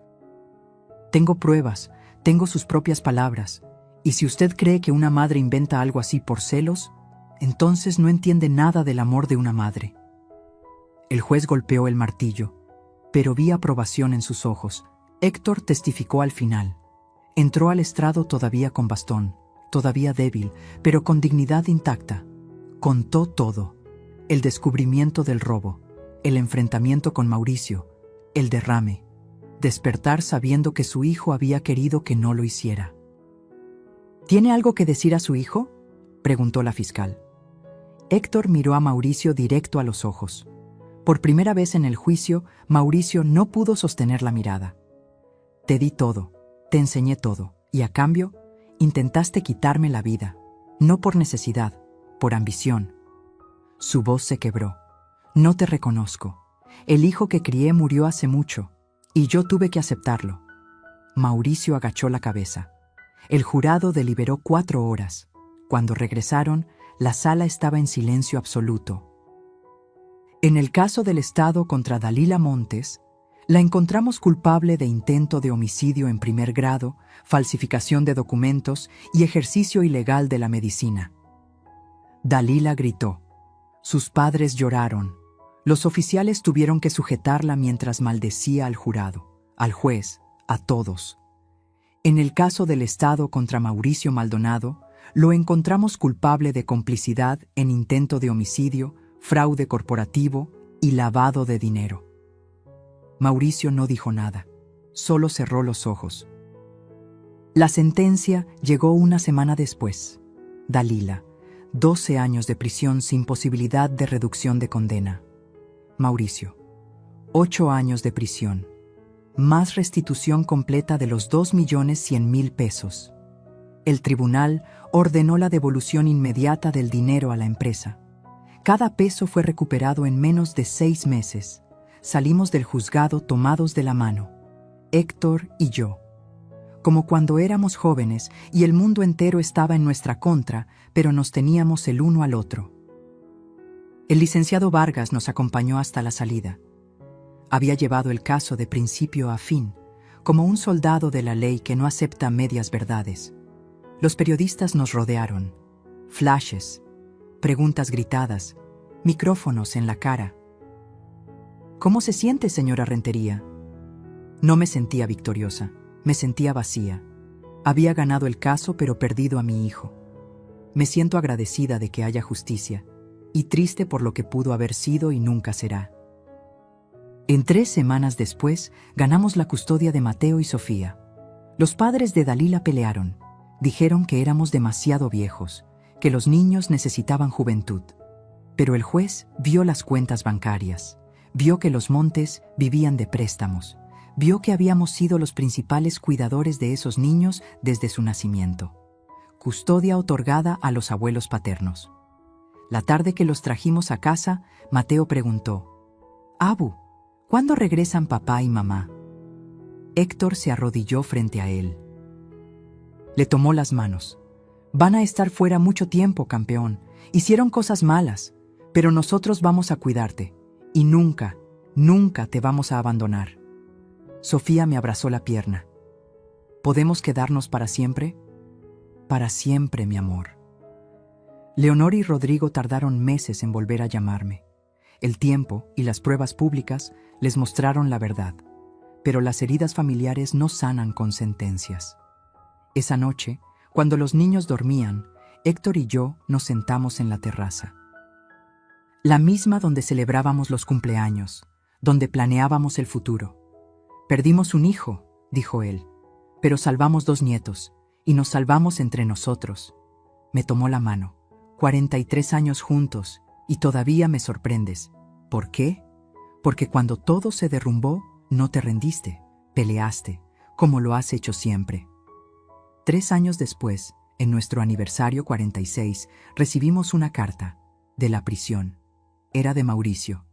Tengo pruebas, tengo sus propias palabras. Y si usted cree que una madre inventa algo así por celos, entonces no entiende nada del amor de una madre. El juez golpeó el martillo, pero vi aprobación en sus ojos. Héctor testificó al final. Entró al estrado todavía con bastón, todavía débil, pero con dignidad intacta. Contó todo. El descubrimiento del robo, el enfrentamiento con Mauricio, el derrame, despertar sabiendo que su hijo había querido que no lo hiciera. ¿Tiene algo que decir a su hijo?, preguntó la fiscal. Héctor miró a Mauricio directo a los ojos. Por primera vez en el juicio, Mauricio no pudo sostener la mirada. Te di todo, te enseñé todo, y a cambio, intentaste quitarme la vida, no por necesidad, por ambición. Su voz se quebró. No te reconozco. El hijo que crié murió hace mucho, y yo tuve que aceptarlo. Mauricio agachó la cabeza. El jurado deliberó 4 horas. Cuando regresaron, la sala estaba en silencio absoluto. En el caso del Estado contra Dalila Montes, la encontramos culpable de intento de homicidio en primer grado, falsificación de documentos y ejercicio ilegal de la medicina. Dalila gritó. Sus padres lloraron. Los oficiales tuvieron que sujetarla mientras maldecía al jurado, al juez, a todos. En el caso del Estado contra Mauricio Maldonado, lo encontramos culpable de complicidad en intento de homicidio, fraude corporativo y lavado de dinero. Mauricio no dijo nada, solo cerró los ojos. La sentencia llegó una semana después. Dalila, 12 años de prisión sin posibilidad de reducción de condena. Mauricio, 8 años de prisión, más restitución completa de los 2.100.000 pesos. El tribunal ordenó la devolución inmediata del dinero a la empresa. Cada peso fue recuperado en menos de 6 meses. Salimos del juzgado tomados de la mano, Héctor y yo. Como cuando éramos jóvenes y el mundo entero estaba en nuestra contra, pero nos teníamos el uno al otro. El licenciado Vargas nos acompañó hasta la salida. Había llevado el caso de principio a fin, como un soldado de la ley que no acepta medias verdades. Los periodistas nos rodearon. Flashes, preguntas gritadas, micrófonos en la cara. ¿Cómo se siente, señora Rentería? No me sentía victoriosa, me sentía vacía. Había ganado el caso, pero perdido a mi hijo. Me siento agradecida de que haya justicia, y triste por lo que pudo haber sido y nunca será. En 3 semanas después, ganamos la custodia de Mateo y Sofía. Los padres de Dalila pelearon. Dijeron que éramos demasiado viejos, que los niños necesitaban juventud. Pero el juez vio las cuentas bancarias, vio que los Montes vivían de préstamos, vio que habíamos sido los principales cuidadores de esos niños desde su nacimiento. Custodia otorgada a los abuelos paternos. La tarde que los trajimos a casa, Mateo preguntó: «Abu, ¿cuándo regresan papá y mamá?». Héctor se arrodilló frente a él. Le tomó las manos. «Van a estar fuera mucho tiempo, campeón. Hicieron cosas malas, pero nosotros vamos a cuidarte. Y nunca, nunca te vamos a abandonar». Sofía me abrazó la pierna. «¿Podemos quedarnos para siempre?». «Para siempre, mi amor». Leonor y Rodrigo tardaron meses en volver a llamarme. El tiempo y las pruebas públicas les mostraron la verdad, pero las heridas familiares no sanan con sentencias. Esa noche, cuando los niños dormían, Héctor y yo nos sentamos en la terraza. La misma donde celebrábamos los cumpleaños, donde planeábamos el futuro. «Perdimos un hijo», dijo él, «pero salvamos 2 nietos, y nos salvamos entre nosotros». Me tomó la mano. 43 años juntos, y todavía me sorprendes. ¿Por qué? Porque cuando todo se derrumbó, no te rendiste, peleaste, como lo has hecho siempre. 3 años después, en nuestro aniversario 46, recibimos una carta de la prisión. Era de Mauricio.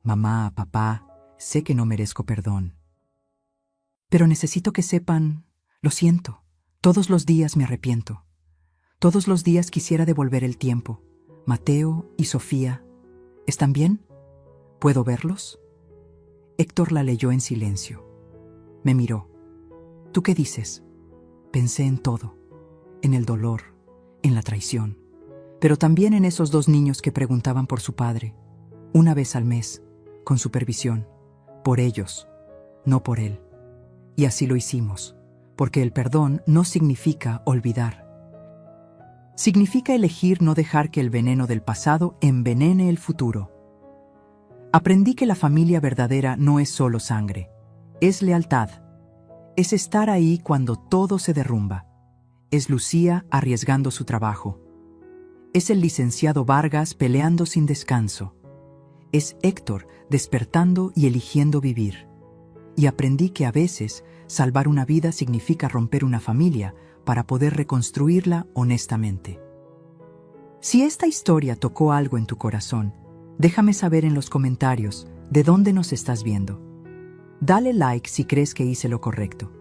«Mamá, papá, sé que no merezco perdón. Pero necesito que sepan, lo siento, todos los días me arrepiento. Todos los días quisiera devolver el tiempo. Mateo y Sofía, ¿están bien? ¿Puedo verlos?». Héctor la leyó en silencio. Me miró. «¿Tú qué dices?». Pensé en todo, en el dolor, en la traición, pero también en esos 2 niños que preguntaban por su padre, una vez al mes, con supervisión, por ellos, no por él. Y así lo hicimos, porque el perdón no significa olvidar. Significa elegir no dejar que el veneno del pasado envenene el futuro. Aprendí que la familia verdadera no es solo sangre, es lealtad. Es estar ahí cuando todo se derrumba. Es Lucía arriesgando su trabajo. Es el licenciado Vargas peleando sin descanso. Es Héctor despertando y eligiendo vivir. Y aprendí que a veces salvar una vida significa romper una familia para poder reconstruirla honestamente. Si esta historia tocó algo en tu corazón, déjame saber en los comentarios de dónde nos estás viendo. Dale like si crees que hice lo correcto.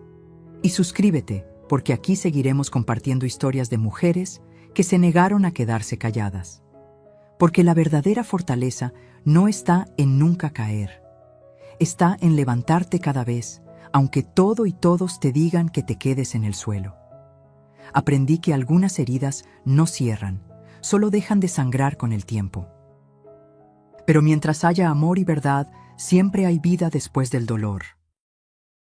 Y suscríbete, porque aquí seguiremos compartiendo historias de mujeres que se negaron a quedarse calladas. Porque la verdadera fortaleza no está en nunca caer. Está en levantarte cada vez, aunque todo y todos te digan que te quedes en el suelo. Aprendí que algunas heridas no cierran, solo dejan de sangrar con el tiempo. Pero mientras haya amor y verdad, siempre hay vida después del dolor.